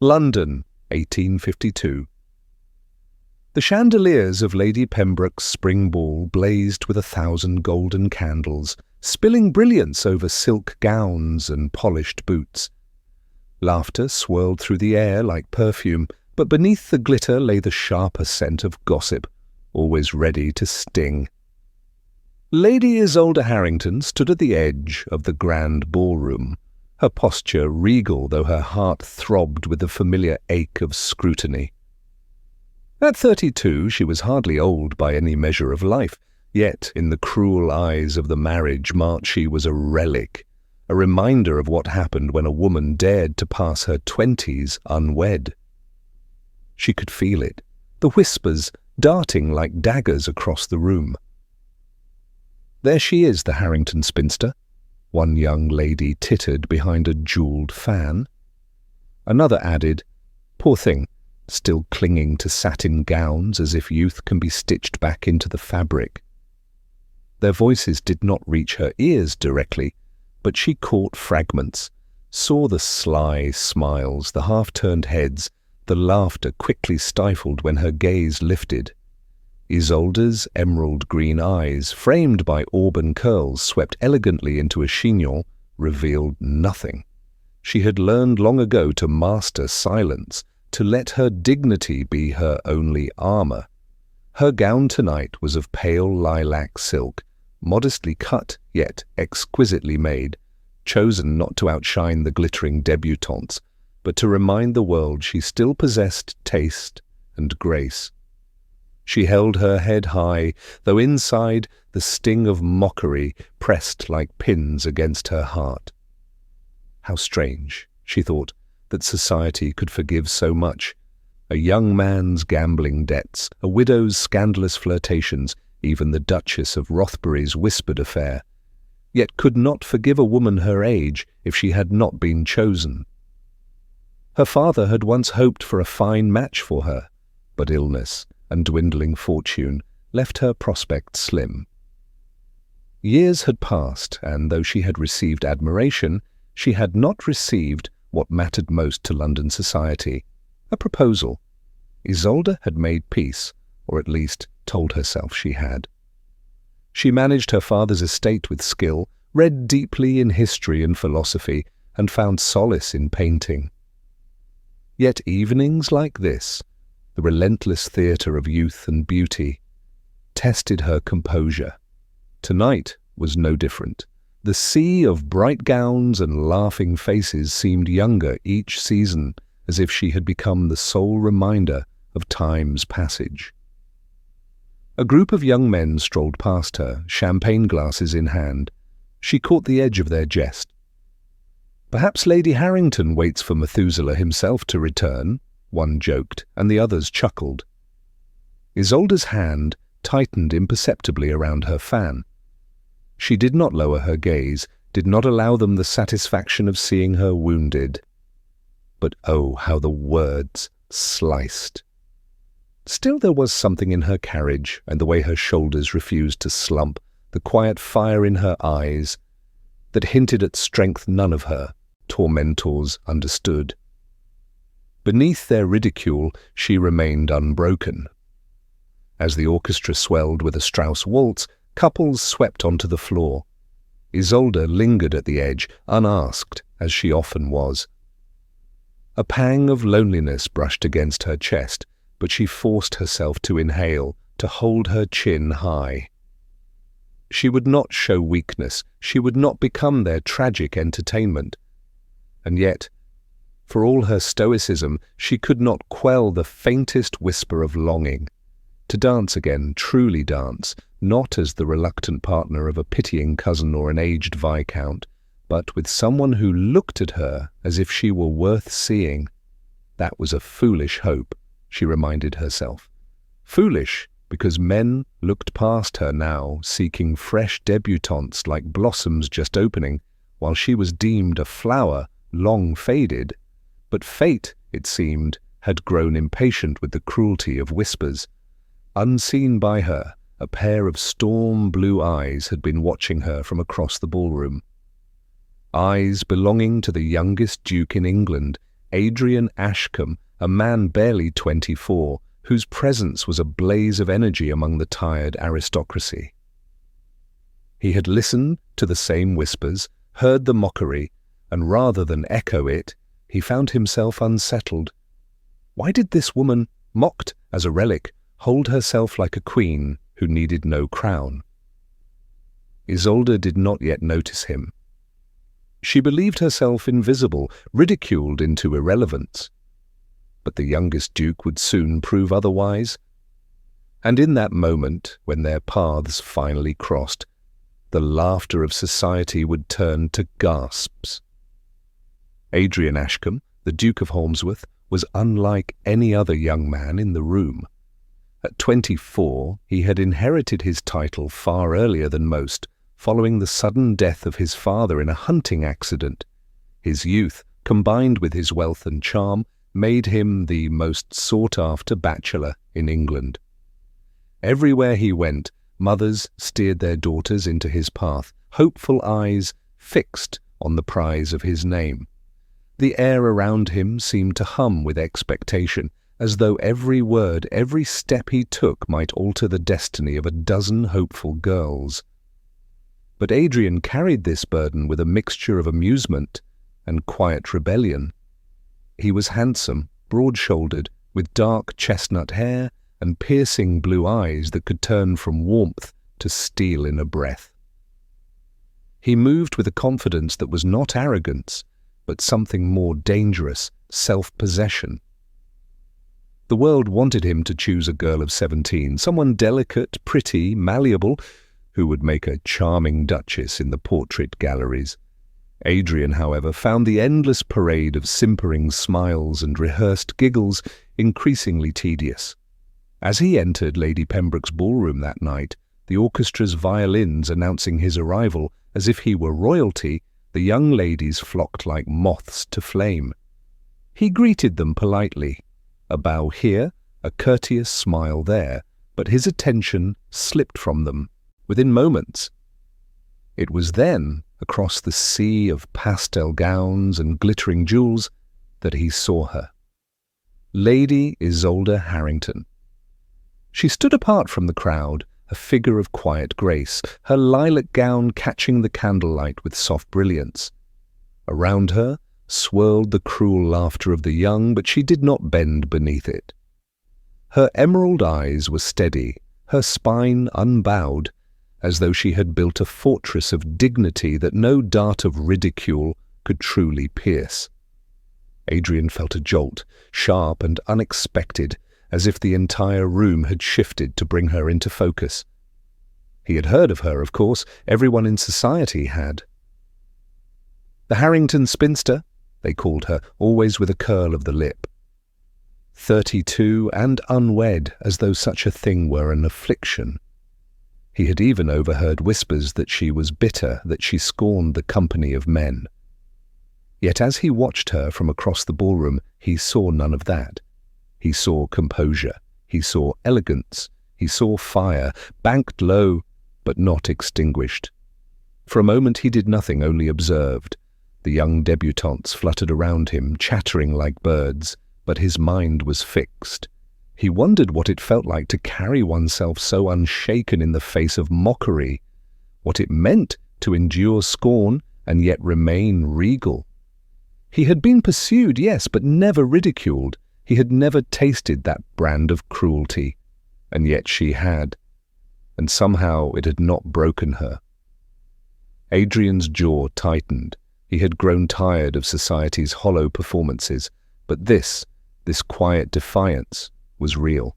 London, 1852. The chandeliers of Lady Pembroke's spring ball blazed with 1,000 golden candles, spilling brilliance over silk gowns and polished boots. Laughter swirled through the air like perfume, but beneath the glitter lay the sharper scent of gossip, always ready to sting. Lady Isolde Harrington stood at the edge of the grand ballroom, her posture regal though her heart throbbed with the familiar ache of scrutiny. At 32 she was hardly old by any measure of life, yet in the cruel eyes of the marriage mart she was a relic, a reminder of what happened when a woman dared to pass her 20s unwed. She could feel it, the whispers darting like daggers across the room. "There she is, the Harrington spinster," one young lady tittered behind a jewelled fan. Another added, "Poor thing, still clinging to satin gowns as if youth can be stitched back into the fabric." Their voices did not reach her ears directly, but she caught fragments, saw the sly smiles, the half-turned heads, the laughter quickly stifled when her gaze lifted. Isolde's emerald-green eyes, framed by auburn curls swept elegantly into a chignon, revealed nothing. She had learned long ago to master silence, to let her dignity be her only armor. Her gown tonight was of pale lilac silk, modestly cut yet exquisitely made, chosen not to outshine the glittering debutantes, but to remind the world she still possessed taste and grace. She held her head high, though inside the sting of mockery pressed like pins against her heart. How strange, she thought, that society could forgive so much. A young man's gambling debts, a widow's scandalous flirtations, even the Duchess of Rothbury's whispered affair, yet could not forgive a woman her age if she had not been chosen. Her father had once hoped for a fine match for her, but illness and dwindling fortune left her prospects slim. Years had passed, and though she had received admiration, she had not received what mattered most to London society, a proposal. Isolde had made peace, or at least told herself she had. She managed her father's estate with skill, read deeply in history and philosophy, and found solace in painting. Yet evenings like this, the relentless theatre of youth and beauty, tested her composure. Tonight was no different. The sea of bright gowns and laughing faces seemed younger each season, as if she had become the sole reminder of time's passage. A group of young men strolled past her, champagne glasses in hand. She caught the edge of their jest. "Perhaps Lady Harrington waits for Methuselah himself to return," one joked, and the others chuckled. Isolde's hand tightened imperceptibly around her fan. She did not lower her gaze, did not allow them the satisfaction of seeing her wounded. But oh, how the words sliced! Still there was something in her carriage and the way her shoulders refused to slump, the quiet fire in her eyes, that hinted at strength none of her tormentors understood. Beneath their ridicule, she remained unbroken. As the orchestra swelled with a Strauss waltz, couples swept onto the floor. Isolde lingered at the edge, unasked, as she often was. A pang of loneliness brushed against her chest, but she forced herself to inhale, to hold her chin high. She would not show weakness, she would not become their tragic entertainment. And yet, for all her stoicism, she could not quell the faintest whisper of longing. To dance again, truly dance, not as the reluctant partner of a pitying cousin or an aged viscount, but with someone who looked at her as if she were worth seeing. That was a foolish hope, she reminded herself. Foolish, because men looked past her now, seeking fresh debutantes like blossoms just opening, while she was deemed a flower long faded. But fate, it seemed, had grown impatient with the cruelty of whispers. Unseen by her, a pair of storm-blue eyes had been watching her from across the ballroom. Eyes belonging to the youngest duke in England, Adrian Ashcombe, a man barely 24, whose presence was a blaze of energy among the tired aristocracy. He had listened to the same whispers, heard the mockery, and rather than echo it, he found himself unsettled. Why did this woman, mocked as a relic, hold herself like a queen who needed no crown? Isolde did not yet notice him. She believed herself invisible, ridiculed into irrelevance. But the youngest duke would soon prove otherwise. And in that moment, when their paths finally crossed, the laughter of society would turn to gasps. Adrian Ashcombe, the Duke of Holmesworth, was unlike any other young man in the room. At 24, he had inherited his title far earlier than most, following the sudden death of his father in a hunting accident. His youth, combined with his wealth and charm, made him the most sought-after bachelor in England. Everywhere he went, mothers steered their daughters into his path, hopeful eyes fixed on the prize of his name. The air around him seemed to hum with expectation, as though every word, every step he took might alter the destiny of a dozen hopeful girls. But Adrian carried this burden with a mixture of amusement and quiet rebellion. He was handsome, broad-shouldered, with dark chestnut hair and piercing blue eyes that could turn from warmth to steel in a breath. He moved with a confidence that was not arrogance, but something more dangerous, self-possession. The world wanted him to choose a girl of 17, someone delicate, pretty, malleable, who would make a charming duchess in the portrait galleries. Adrian, however, found the endless parade of simpering smiles and rehearsed giggles increasingly tedious. As he entered Lady Pembroke's ballroom that night, the orchestra's violins announcing his arrival as if he were royalty, the young ladies flocked like moths to flame. He greeted them politely, a bow here, a courteous smile there, but his attention slipped from them within moments. It was then, across the sea of pastel gowns and glittering jewels, that he saw her. Lady Isolde Harrington. She stood apart from the crowd, a figure of quiet grace, her lilac gown catching the candlelight with soft brilliance. Around her swirled the cruel laughter of the young, but she did not bend beneath it. Her emerald eyes were steady, her spine unbowed, as though she had built a fortress of dignity that no dart of ridicule could truly pierce. Adrian felt a jolt, sharp and unexpected, as if the entire room had shifted to bring her into focus. He had heard of her, of course, everyone in society had. The Harrington spinster, they called her, always with a curl of the lip. 32 and unwed, as though such a thing were an affliction. He had even overheard whispers that she was bitter, that she scorned the company of men. Yet as he watched her from across the ballroom, he saw none of that. He saw composure, he saw elegance, he saw fire, banked low, but not extinguished. For a moment he did nothing, only observed. The young debutantes fluttered around him, chattering like birds, but his mind was fixed. He wondered what it felt like to carry oneself so unshaken in the face of mockery, what it meant to endure scorn and yet remain regal. He had been pursued, yes, but never ridiculed. He had never tasted that brand of cruelty, and yet she had, and somehow it had not broken her. Adrian's jaw tightened. He had grown tired of society's hollow performances, but this quiet defiance, was real.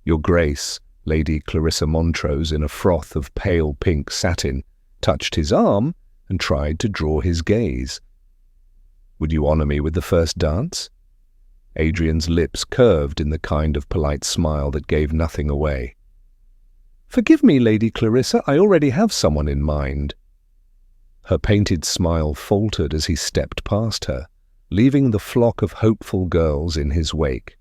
Your Grace, Lady Clarissa Montrose, in a froth of pale pink satin, touched his arm and tried to draw his gaze. Would you honour me with the first dance? Adrian's lips curved in the kind of polite smile that gave nothing away. Forgive me, Lady Clarissa, I already have someone in mind. Her painted smile faltered as he stepped past her, leaving the flock of hopeful girls in his wake.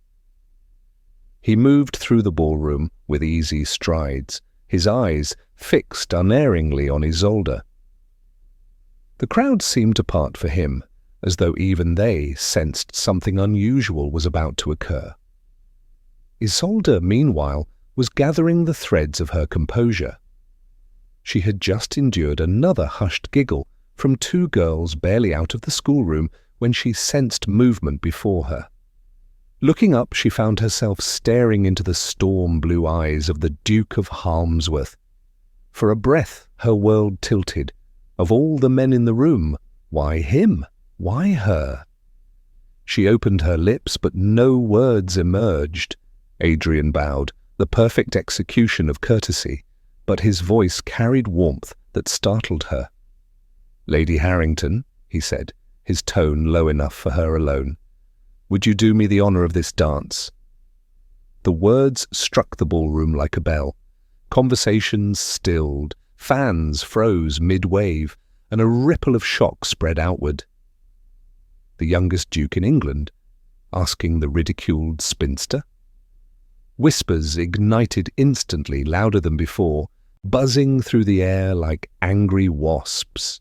He moved through the ballroom with easy strides, his eyes fixed unerringly on Isolde. The crowd seemed to part for him, as though even they sensed something unusual was about to occur. Isolde, meanwhile, was gathering the threads of her composure. She had just endured another hushed giggle from two girls barely out of the schoolroom when she sensed movement before her. Looking up, she found herself staring into the storm-blue eyes of the Duke of Harmsworth. For a breath, her world tilted. Of all the men in the room, why him? Why her? She opened her lips, but no words emerged. Adrian bowed, the perfect execution of courtesy, but his voice carried warmth that startled her. "Lady Harrington," he said, his tone low enough for her alone, "would you do me the honour of this dance?" The words struck the ballroom like a bell. Conversations stilled, fans froze mid-wave, and a ripple of shock spread outward. The youngest duke in England, asking the ridiculed spinster? Whispers ignited instantly, louder than before, buzzing through the air like angry wasps.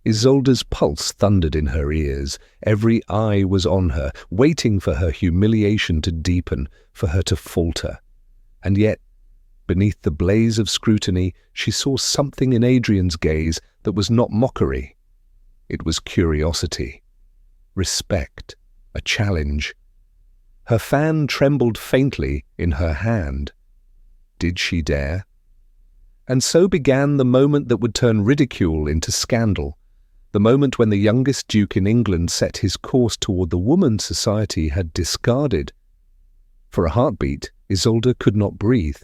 Isolde's pulse thundered in her ears. Every eye was on her, waiting for her humiliation to deepen, for her to falter. And yet, beneath the blaze of scrutiny, she saw something in Adrian's gaze that was not mockery. It was curiosity, respect, a challenge. Her fan trembled faintly in her hand. Did she dare? And so began the moment that would turn ridicule into scandal, the moment when the youngest duke in England set his course toward the woman society had discarded. For a heartbeat, Isolde could not breathe.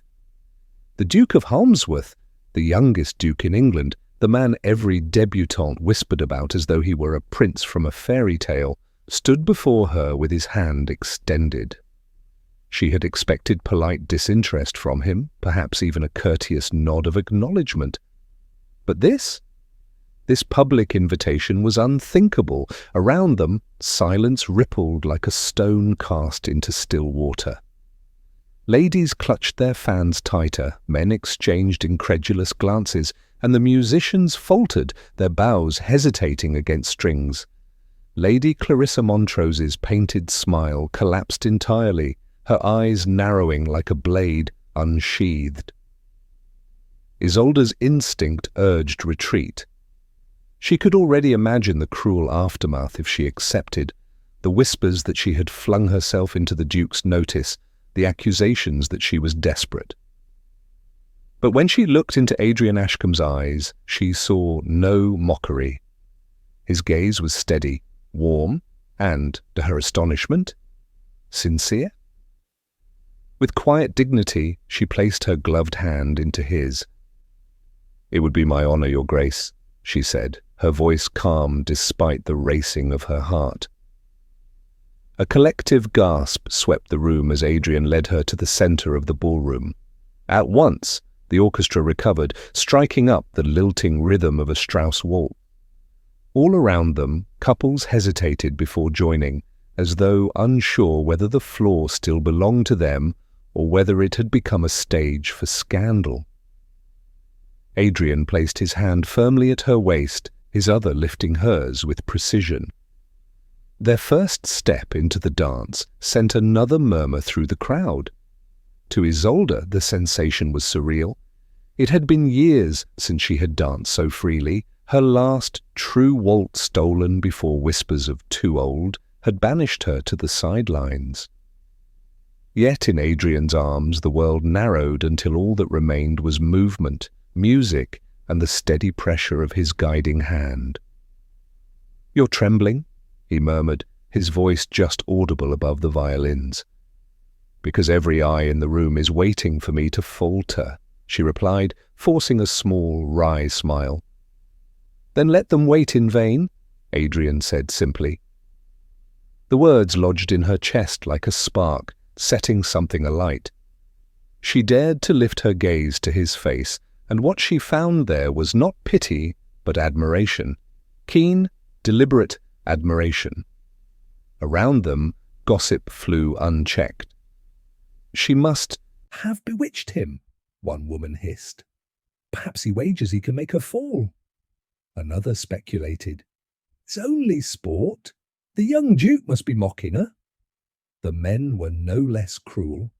The Duke of Harmsworth, the youngest duke in England, the man every debutante whispered about as though he were a prince from a fairy tale, stood before her with his hand extended. She had expected polite disinterest from him, perhaps even a courteous nod of acknowledgement. But this public invitation was unthinkable. Around them, silence rippled like a stone cast into still water. Ladies clutched their fans tighter, men exchanged incredulous glances, and the musicians faltered, their bows hesitating against strings. Lady Clarissa Montrose's painted smile collapsed entirely, her eyes narrowing like a blade unsheathed. Isolde's instinct urged retreat. She could already imagine the cruel aftermath if she accepted, the whispers that she had flung herself into the Duke's notice, the accusations that she was desperate. But when she looked into Adrian Ashcombe's eyes, she saw no mockery. His gaze was steady, warm, and, to her astonishment, sincere. With quiet dignity, she placed her gloved hand into his. "It would be my honour, Your Grace," she said, her voice calm despite the racing of her heart. A collective gasp swept the room as Adrian led her to the centre of the ballroom. At once, the orchestra recovered, striking up the lilting rhythm of a Strauss waltz. All around them, couples hesitated before joining, as though unsure whether the floor still belonged to them or whether it had become a stage for scandal. Adrian placed his hand firmly at her waist, his other lifting hers with precision. Their first step into the dance sent another murmur through the crowd. To Isolde, the sensation was surreal. It had been years since she had danced so freely. Her last true waltz, stolen before whispers of "too old," had banished her to the sidelines. Yet in Adrian's arms the world narrowed until all that remained was movement, music, and the steady pressure of his guiding hand. "You're trembling?" he murmured, his voice just audible above the violins. "Because every eye in the room is waiting for me to falter," she replied, forcing a small, wry smile. "Then let them wait in vain," Adrian said simply. The words lodged in her chest like a spark, setting something alight. She dared to lift her gaze to his face, and what she found there was not pity, but admiration. Keen, deliberate admiration. Around them, gossip flew unchecked. "She must have bewitched him," one woman hissed. "Perhaps he wagers he can make her fall," another speculated. It's only sport. The young Duke must be mocking her. The men were no less cruel.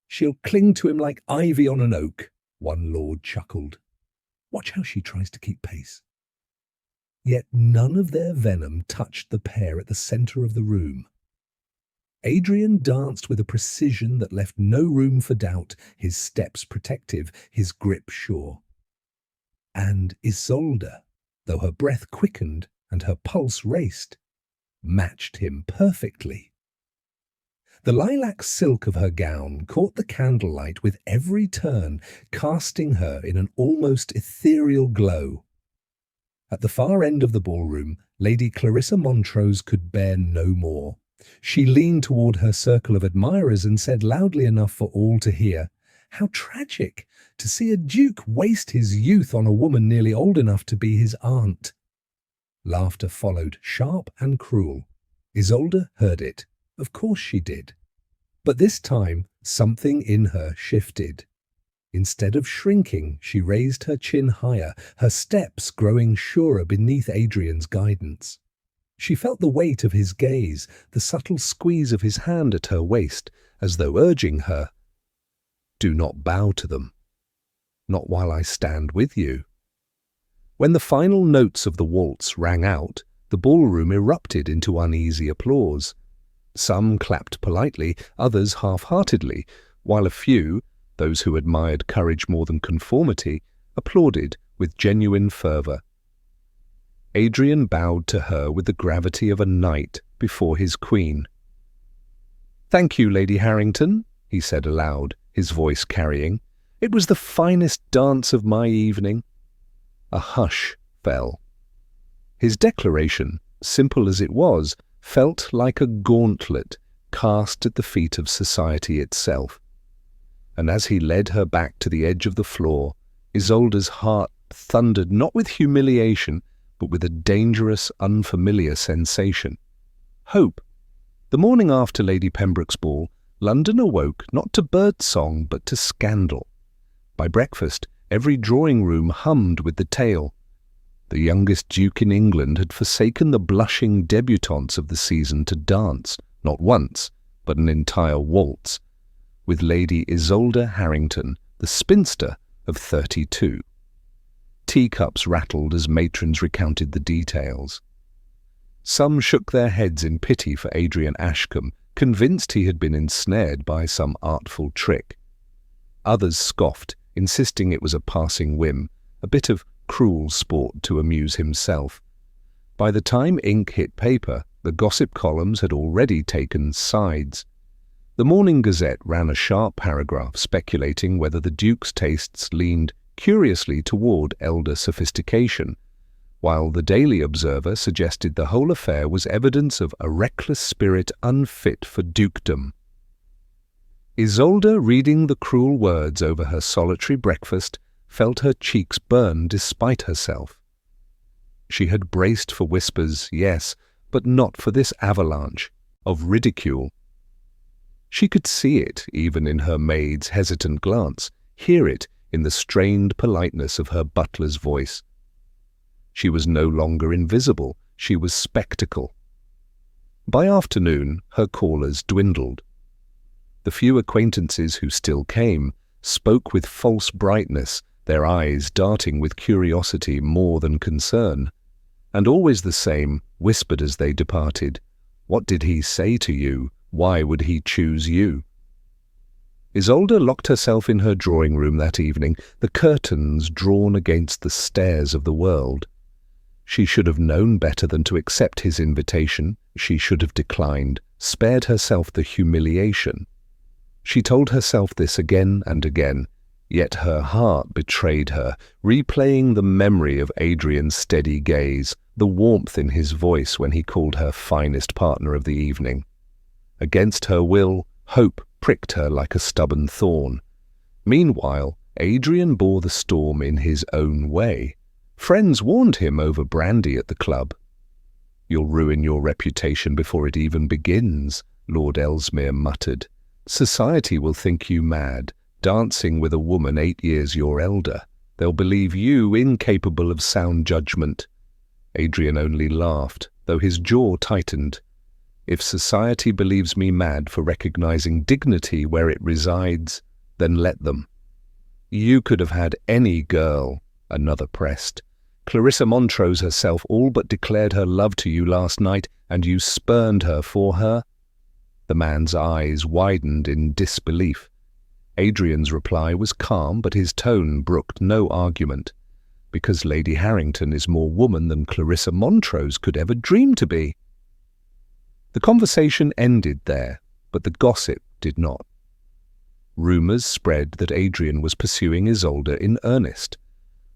She'll cling to him like ivy on an oak, one lord chuckled. Watch how she tries to keep pace. Yet none of their venom touched the pair at the centre of the room. Adrian danced with a precision that left no room for doubt, his steps protective, his grip sure. And Isolde, though her breath quickened and her pulse raced, matched him perfectly. The lilac silk of her gown caught the candlelight with every turn, casting her in an almost ethereal glow. At the far end of the ballroom, Lady Clarissa Montrose could bear no more. She leaned toward her circle of admirers and said loudly enough for all to hear, "How tragic to see a duke waste his youth on a woman nearly old enough to be his aunt." Laughter followed, sharp and cruel. Isolde heard it. Of course she did. But this time, something in her shifted. Instead of shrinking, she raised her chin higher, her steps growing surer beneath Adrian's guidance. She felt the weight of his gaze, the subtle squeeze of his hand at her waist, as though urging her, "Do not bow to them. Not while I stand with you." When the final notes of the waltz rang out, the ballroom erupted into uneasy applause. Some clapped politely, others half-heartedly, while a few, those who admired courage more than conformity, applauded with genuine fervour. Adrian bowed to her with the gravity of a knight before his queen. "Thank you, Lady Harrington," he said aloud, his voice carrying. "It was the finest dance of my evening." A hush fell. His declaration, simple as it was, felt like a gauntlet cast at the feet of society itself. And as he led her back to the edge of the floor, Isolde's heart thundered not with humiliation, but with a dangerous, unfamiliar sensation. Hope. The morning after Lady Pembroke's ball, London awoke not to bird-song but to scandal. By breakfast, every drawing-room hummed with the tale. The youngest duke in England had forsaken the blushing debutantes of the season to dance, not once, but an entire waltz, with Lady Isolde Harrington, the spinster of 32. Teacups rattled as matrons recounted the details. Some shook their heads in pity for Adrian Ashcombe, convinced he had been ensnared by some artful trick. Others scoffed, insisting it was a passing whim, a bit of cruel sport to amuse himself. By the time ink hit paper, the gossip columns had already taken sides. The Morning Gazette ran a sharp paragraph speculating whether the Duke's tastes leaned curiously toward elder sophistication, while the Daily Observer suggested the whole affair was evidence of a reckless spirit unfit for dukedom. Isolde, reading the cruel words over her solitary breakfast, felt her cheeks burn despite herself. She had braced for whispers, yes, but not for this avalanche of ridicule. She could see it even in her maid's hesitant glance, hear it in the strained politeness of her butler's voice. She was no longer invisible, she was spectacle. By afternoon, her callers dwindled. The few acquaintances who still came spoke with false brightness, their eyes darting with curiosity more than concern, and always the same, whispered as they departed, "What did he say to you? Why would he choose you?" Isolde locked herself in her drawing-room that evening, the curtains drawn against the stares of the world. She should have known better than to accept his invitation. She should have declined, spared herself the humiliation. She told herself this again and again, yet her heart betrayed her, replaying the memory of Adrian's steady gaze, the warmth in his voice when he called her finest partner of the evening. Against her will, hope pricked her like a stubborn thorn. Meanwhile, Adrian bore the storm in his own way. Friends warned him over brandy at the club. "You'll ruin your reputation before it even begins," Lord Ellesmere muttered. "Society will think you mad, dancing with a woman 8 years your elder. They'll believe you incapable of sound judgment." Adrian only laughed, though his jaw tightened. If society believes me mad for recognizing dignity where it resides, then let them. You could have had any girl, another pressed. Clarissa Montrose herself all but declared her love to you last night, and you spurned her for her? The man's eyes widened in disbelief. Adrian's reply was calm, but his tone brooked no argument. Because Lady Harrington is more woman than Clarissa Montrose could ever dream to be. The conversation ended there, but the gossip did not. Rumours spread that Adrian was pursuing Isolde in earnest.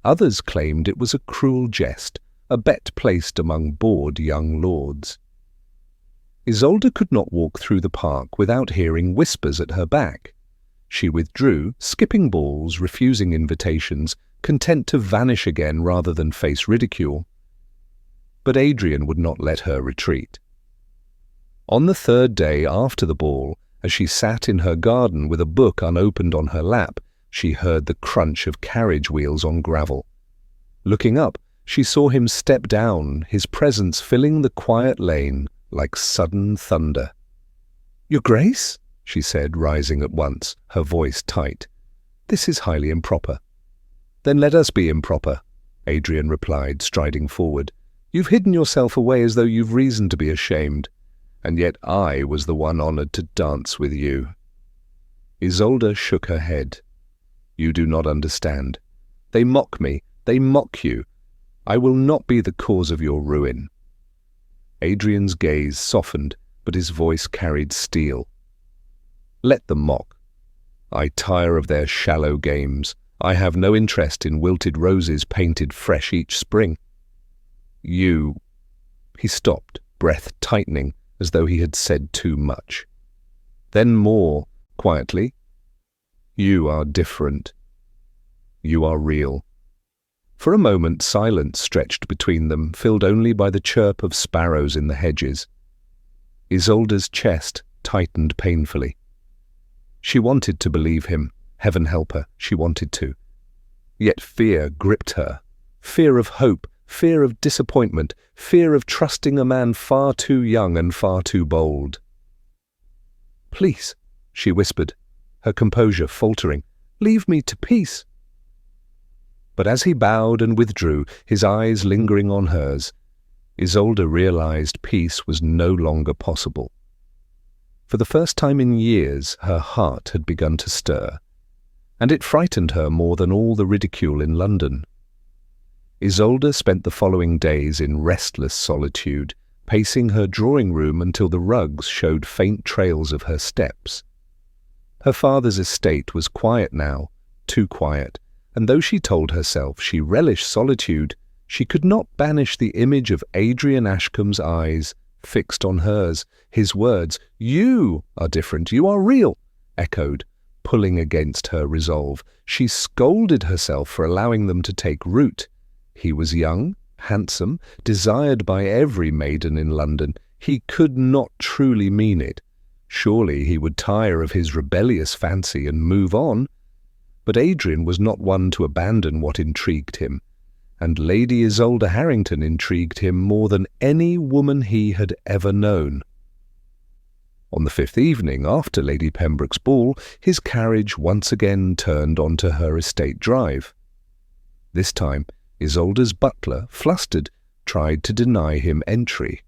Others claimed it was a cruel jest, a bet placed among bored young lords. Isolde could not walk through the park without hearing whispers at her back. She withdrew, skipping balls, refusing invitations, content to vanish again rather than face ridicule. But Adrian would not let her retreat. On the third day after the ball, as she sat in her garden with a book unopened on her lap, she heard the crunch of carriage wheels on gravel. Looking up, she saw him step down, his presence filling the quiet lane like sudden thunder. "Your Grace?" she said, rising at once, her voice tight. "This is highly improper." "Then let us be improper," Adrian replied, striding forward. "You've hidden yourself away as though you've reason to be ashamed. And yet I was the one honoured to dance with you." Isolde shook her head. "You do not understand. They mock me, they mock you. I will not be the cause of your ruin." Adrian's gaze softened, but his voice carried steel. "Let them mock. I tire of their shallow games. I have no interest in wilted roses painted fresh each spring. You—" He stopped, breath tightening, as though he had said too much. Then more, quietly, "You are different. You are real." For a moment silence stretched between them, filled only by the chirp of sparrows in the hedges. Isolde's chest tightened painfully. She wanted to believe him, heaven help her, she wanted to. Yet fear gripped her, fear of hope, fear of disappointment, fear of trusting a man far too young and far too bold. "Please," she whispered, her composure faltering, "leave me to peace." But as he bowed and withdrew, his eyes lingering on hers, Isolde realized peace was no longer possible. For the first time in years, her heart had begun to stir, and it frightened her more than all the ridicule in London. Isolde spent the following days in restless solitude, pacing her drawing room until the rugs showed faint trails of her steps. Her father's estate was quiet now, too quiet, and though she told herself she relished solitude, she could not banish the image of Adrian Ashcombe's eyes fixed on hers. His words, "You are different, you are real," echoed, pulling against her resolve. She scolded herself for allowing them to take root. He was young, handsome, desired by every maiden in London. He could not truly mean it. Surely he would tire of his rebellious fancy and move on. But Adrian was not one to abandon what intrigued him, and Lady Isolde Harrington intrigued him more than any woman he had ever known. On the fifth evening after Lady Pembroke's ball, his carriage once again turned onto her estate drive. This time, Isolde's butler, flustered, tried to deny him entry.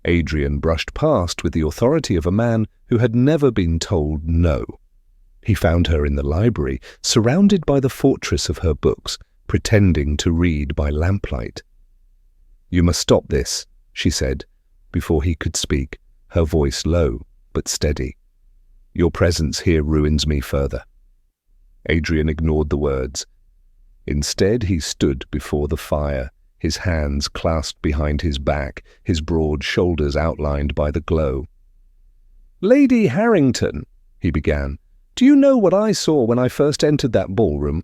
Adrian brushed past with the authority of a man who had never been told no. He found her in the library, surrounded by the fortress of her books, pretending to read by lamplight. "You must stop this," she said, before he could speak, her voice low but steady. "Your presence here ruins me further." Adrian ignored the words. Instead, he stood before the fire, his hands clasped behind his back, his broad shoulders outlined by the glow. "Lady Harrington," he began, "do you know what I saw when I first entered that ballroom?"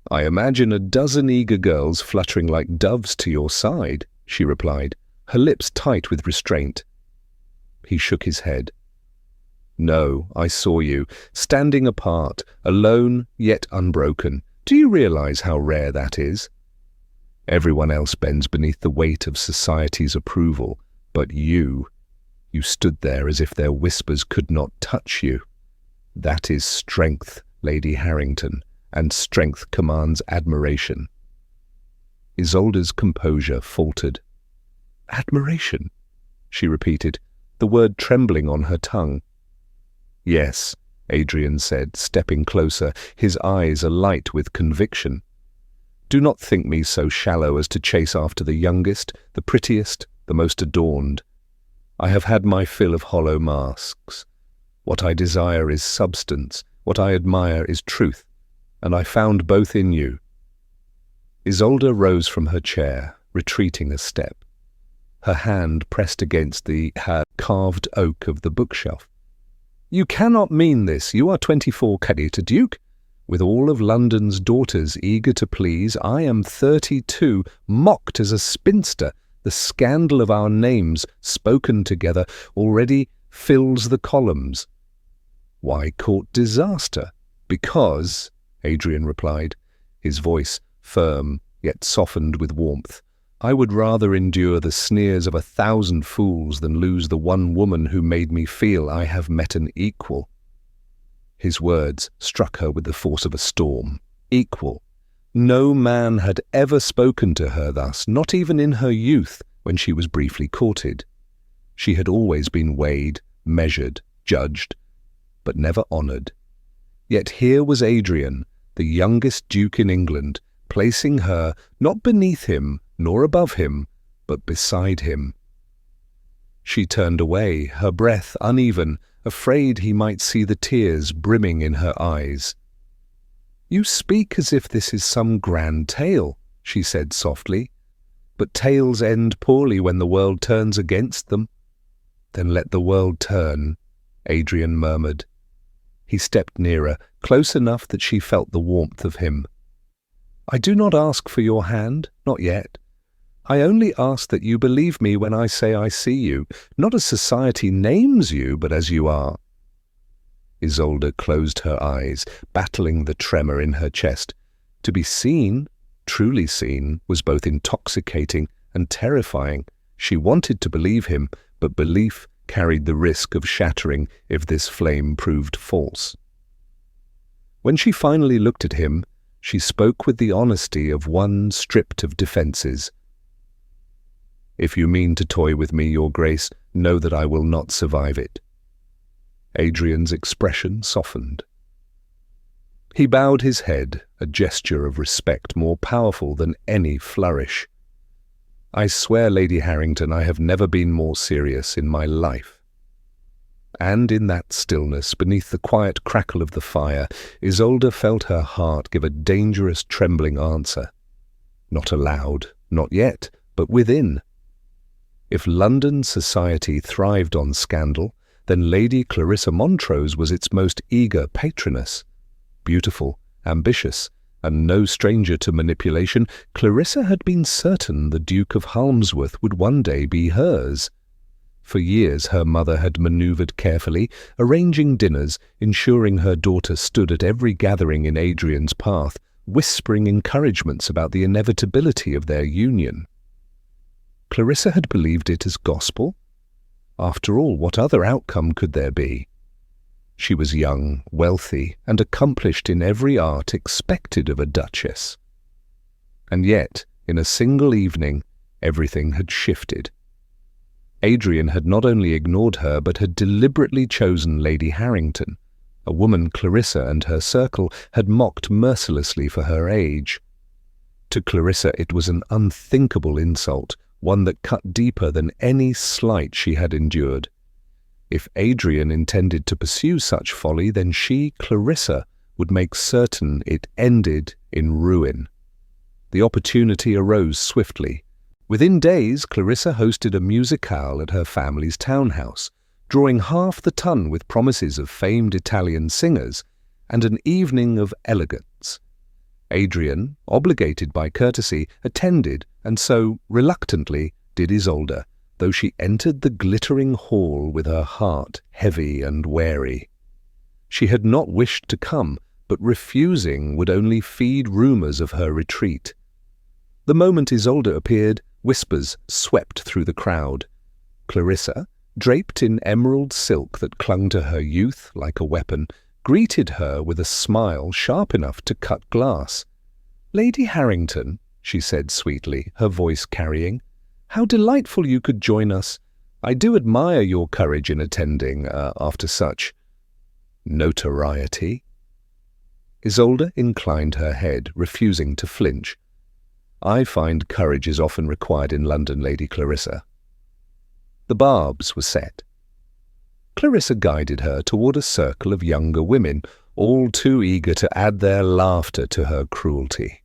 "I imagine a dozen eager girls fluttering like doves to your side," she replied, her lips tight with restraint. He shook his head. "No, I saw you, standing apart, alone yet unbroken. Do you realize how rare that is?" Everyone else bends beneath the weight of society's approval, but you stood there as if their whispers could not touch you. That is strength, Lady Harrington, and strength commands admiration." Isolde's composure faltered. "Admiration?" she repeated, the word trembling on her tongue. "Yes," Adrian said, stepping closer, his eyes alight with conviction. "Do not think me so shallow as to chase after the youngest, the prettiest, the most adorned. I have had my fill of hollow masks. What I desire is substance, what I admire is truth, and I found both in you." Isolde rose from her chair, retreating a step. Her hand pressed against the carved oak of the bookshelf. "You cannot mean this. You are 24, Carita Duke. With all of London's daughters eager to please, I am 32, mocked as a spinster. The scandal of our names, spoken together, already fills the columns." "Why court disaster?" "Because," Adrian replied, his voice firm yet softened with warmth, "I would rather endure the sneers of 1,000 fools than lose the one woman who made me feel I have met an equal." His words struck her with the force of a storm. Equal. No man had ever spoken to her thus, not even in her youth when she was briefly courted. She had always been weighed, measured, judged, but never honoured. Yet here was Adrian, the youngest duke in England, placing her not beneath him nor above him, but beside him. She turned away, her breath uneven, afraid he might see the tears brimming in her eyes. "You speak as if this is some grand tale," she said softly, "but tales end poorly when the world turns against them." "Then let the world turn," Adrian murmured. He stepped nearer, close enough that she felt the warmth of him. "I do not ask for your hand, not yet. I only ask that you believe me when I say I see you, not as society names you, but as you are." Isolde closed her eyes, battling the tremor in her chest. To be seen, truly seen, was both intoxicating and terrifying. She wanted to believe him, but belief carried the risk of shattering if this flame proved false. When she finally looked at him, she spoke with the honesty of one stripped of defences. "If you mean to toy with me, Your Grace, know that I will not survive it." Adrian's expression softened. He bowed his head, a gesture of respect more powerful than any flourish. "I swear, Lady Harrington, I have never been more serious in my life." And in that stillness, beneath the quiet crackle of the fire, Isolde felt her heart give a dangerous trembling answer. Not aloud, not yet, but within. If London society thrived on scandal, then Lady Clarissa Montrose was its most eager patroness. Beautiful, ambitious, and no stranger to manipulation, Clarissa had been certain the Duke of Halmsworth would one day be hers. For years her mother had manoeuvred carefully, arranging dinners, ensuring her daughter stood at every gathering in Adrian's path, whispering encouragements about the inevitability of their union. Clarissa had believed it as gospel. After all, what other outcome could there be? She was young, wealthy, and accomplished in every art expected of a duchess. And yet, in a single evening, everything had shifted. Adrian had not only ignored her, but had deliberately chosen Lady Harrington, a woman Clarissa and her circle had mocked mercilessly for her age. To Clarissa it was an unthinkable insult, one that cut deeper than any slight she had endured. If Adrian intended to pursue such folly, then she, Clarissa, would make certain it ended in ruin. The opportunity arose swiftly. Within days, Clarissa hosted a musicale at her family's townhouse, drawing half the ton with promises of famed Italian singers and an evening of elegance. Adrian, obligated by courtesy, attended, and so, reluctantly, did Isolde, though she entered the glittering hall with her heart heavy and wary. She had not wished to come, but refusing would only feed rumours of her retreat. The moment Isolde appeared, whispers swept through the crowd. Clarissa, draped in emerald silk that clung to her youth like a weapon, greeted her with a smile sharp enough to cut glass. "Lady Harrington," she said sweetly, her voice carrying, "how delightful you could join us. I do admire your courage in attending after such notoriety." Isolde inclined her head, refusing to flinch. "I find courage is often required in London, Lady Clarissa." The barbs were set. Clarissa guided her toward a circle of younger women, all too eager to add their laughter to her cruelty.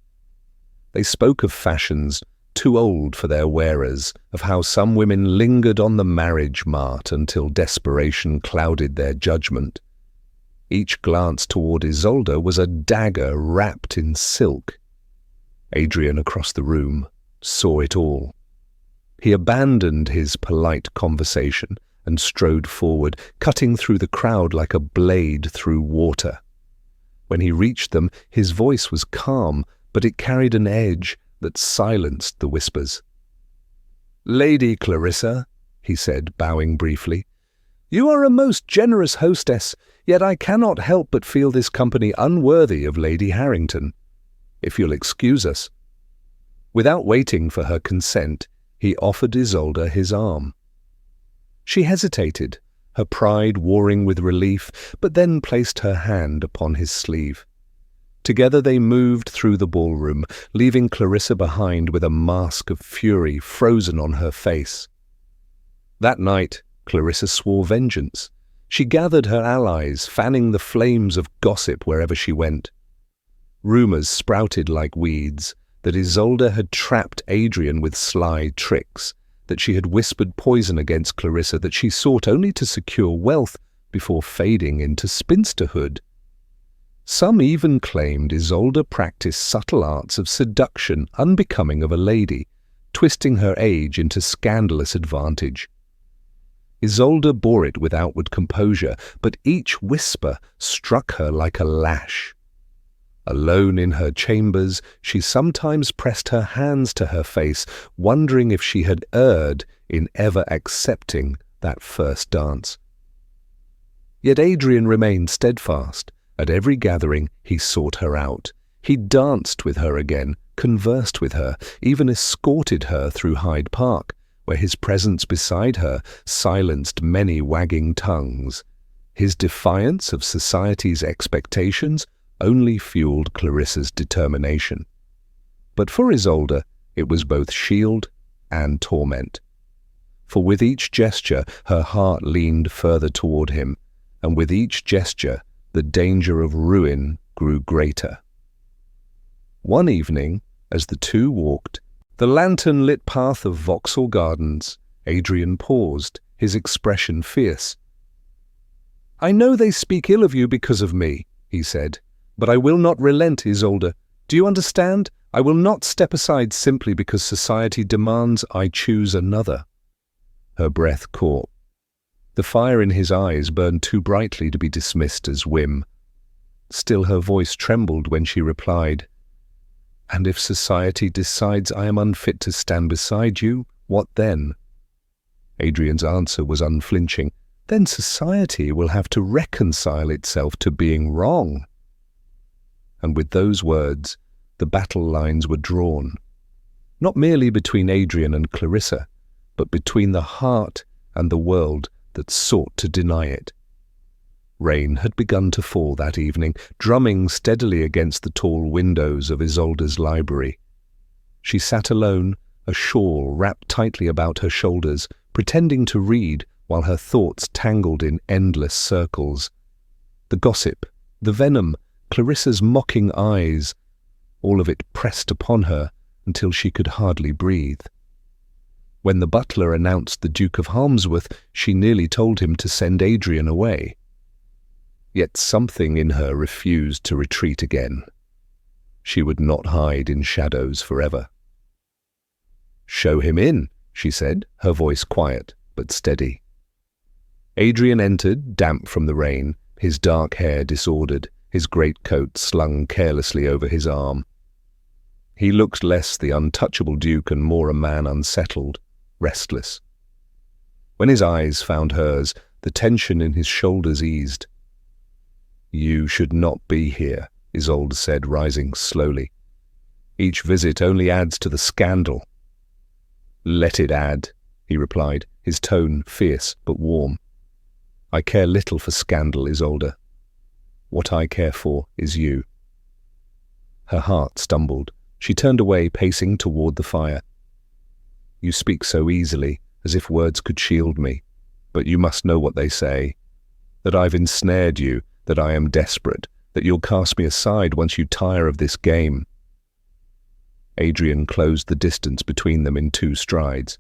They spoke of fashions too old for their wearers, of how some women lingered on the marriage mart until desperation clouded their judgment. Each glance toward Isolde was a dagger wrapped in silk. Adrian across the room saw it all. He abandoned his polite conversation and strode forward, cutting through the crowd like a blade through water. When he reached them, his voice was calm, but it carried an edge that silenced the whispers. "Lady Clarissa," he said, bowing briefly, "you are a most generous hostess, yet I cannot help but feel this company unworthy of Lady Harrington. If you'll excuse us." Without waiting for her consent, he offered Isolde his arm. She hesitated, her pride warring with relief, but then placed her hand upon his sleeve. Together they moved through the ballroom, leaving Clarissa behind with a mask of fury frozen on her face. That night, Clarissa swore vengeance. She gathered her allies, fanning the flames of gossip wherever she went. Rumours sprouted like weeds that Isolde had trapped Adrian with sly tricks, that she had whispered poison against Clarissa, that she sought only to secure wealth before fading into spinsterhood. Some even claimed Isolde practiced subtle arts of seduction unbecoming of a lady, twisting her age into scandalous advantage. Isolde bore it with outward composure, but each whisper struck her like a lash. Alone in her chambers, she sometimes pressed her hands to her face, wondering if she had erred in ever accepting that first dance. Yet Adrian remained steadfast. At every gathering, he sought her out. He danced with her again, conversed with her, even escorted her through Hyde Park, where his presence beside her silenced many wagging tongues. His defiance of society's expectations only fueled Clarissa's determination. But for Isolde, it was both shield and torment. For with each gesture, her heart leaned further toward him, and with each gesture, the danger of ruin grew greater. One evening, as the two walked the lantern-lit path of Vauxhall Gardens, Adrian paused, his expression fierce. "I know they speak ill of you because of me," he said, "but I will not relent, Isolde. Do you understand? I will not step aside simply because society demands I choose another." Her breath caught. The fire in his eyes burned too brightly to be dismissed as whim. Still her voice trembled when she replied, "And if society decides I am unfit to stand beside you, what then?" Adrian's answer was unflinching. "Then society will have to reconcile itself to being wrong." And with those words, the battle lines were drawn, not merely between Adrian and Clarissa, but between the heart and the world that sought to deny it. Rain had begun to fall that evening, drumming steadily against the tall windows of Isolde's library. She sat alone, a shawl wrapped tightly about her shoulders, pretending to read while her thoughts tangled in endless circles. The gossip, the venom, Clarissa's mocking eyes, all of it pressed upon her until she could hardly breathe. When the butler announced the Duke of Harmsworth, she nearly told him to send Adrian away. Yet something in her refused to retreat again. She would not hide in shadows forever. "Show him in," she said, her voice quiet but steady. Adrian entered, damp from the rain, his dark hair disordered, his greatcoat slung carelessly over his arm. He looked less the untouchable Duke and more a man unsettled, restless. When his eyes found hers, the tension in his shoulders eased. "You should not be here," Isolde said, rising slowly. "Each visit only adds to the scandal." "Let it add," he replied, his tone fierce but warm. "I care little for scandal, Isolde. What I care for is you." Her heart stumbled. She turned away, pacing toward the fire. "You speak so easily, as if words could shield me, but you must know what they say. That I've ensnared you, that I am desperate, that you'll cast me aside once you tire of this game." Adrian closed the distance between them in 2 strides.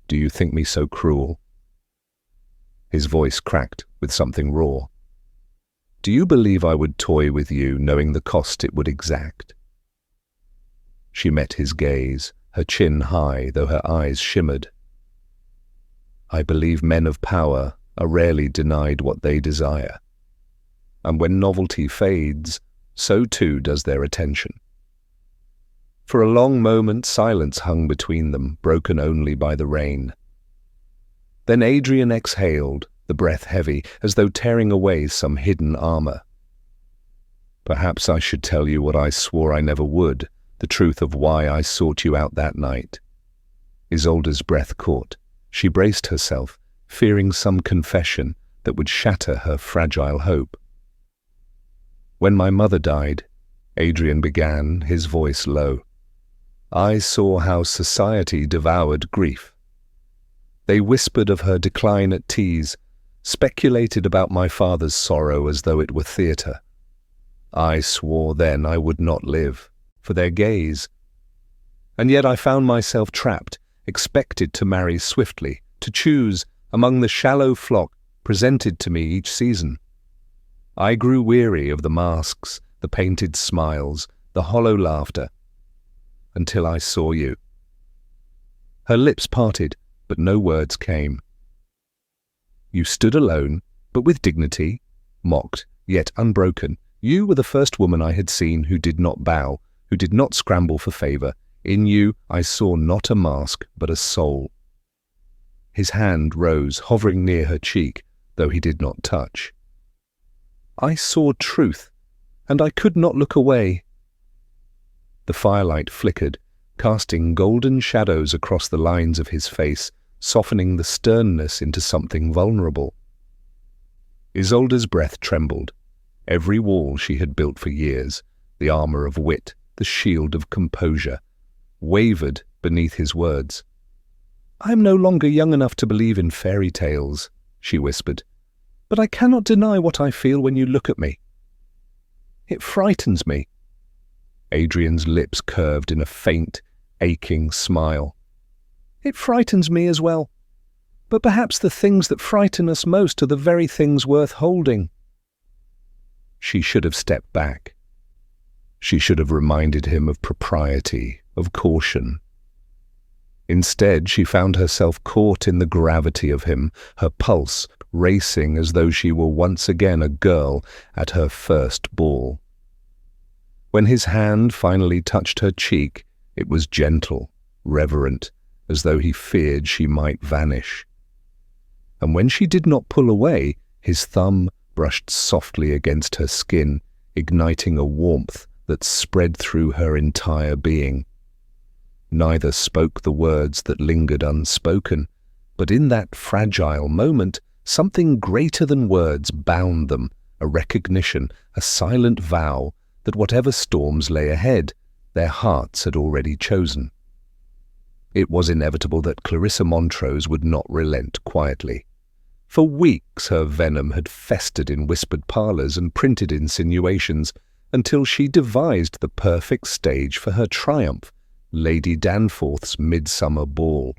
"Do you think me so cruel?" His voice cracked with something raw. "Do you believe I would toy with you, knowing the cost it would exact?" She met his gaze, her chin high, though her eyes shimmered. "I believe men of power are rarely denied what they desire. And when novelty fades, so too does their attention." For a long moment silence hung between them, broken only by the rain. Then Adrian exhaled, the breath heavy, as though tearing away some hidden armor. "Perhaps I should tell you what I swore I never would, the truth of why I sought you out that night." Isolde's breath caught. She braced herself, fearing some confession that would shatter her fragile hope. "When my mother died," Adrian began, his voice low, "I saw how society devoured grief. They whispered of her decline at teas, speculated about my father's sorrow as though it were theatre. I swore then I would not live, for their gaze. And yet I found myself trapped, expected to marry swiftly, to choose among the shallow flock presented to me each season. I grew weary of the masks, the painted smiles, the hollow laughter, until I saw you." Her lips parted, but no words came. "You stood alone, but with dignity, mocked, yet unbroken. You were the first woman I had seen who did not bow, who did not scramble for favor. In you I saw not a mask, but a soul." His hand rose, hovering near her cheek, though he did not touch. "I saw truth, and I could not look away." The firelight flickered, casting golden shadows across the lines of his face, softening the sternness into something vulnerable. Isolde's breath trembled. Every wall she had built for years, the armor of wit, the shield of composure, wavered beneath his words. "I am no longer young enough to believe in fairy tales," she whispered, "but I cannot deny what I feel when you look at me. It frightens me." Adrian's lips curved in a faint, aching smile. "It frightens me as well. But perhaps the things that frighten us most are the very things worth holding." She should have stepped back. She should have reminded him of propriety, of caution. Instead, she found herself caught in the gravity of him, her pulse racing as though she were once again a girl at her first ball. When his hand finally touched her cheek, it was gentle, reverent, as though he feared she might vanish. And when she did not pull away, his thumb brushed softly against her skin, igniting a warmth that spread through her entire being. Neither spoke the words that lingered unspoken, but in that fragile moment, something greater than words bound them, a recognition, a silent vow that whatever storms lay ahead, their hearts had already chosen. It was inevitable that Clarissa Montrose would not relent quietly. For weeks her venom had festered in whispered parlours and printed insinuations, until she devised the perfect stage for her triumph, Lady Danforth's midsummer ball.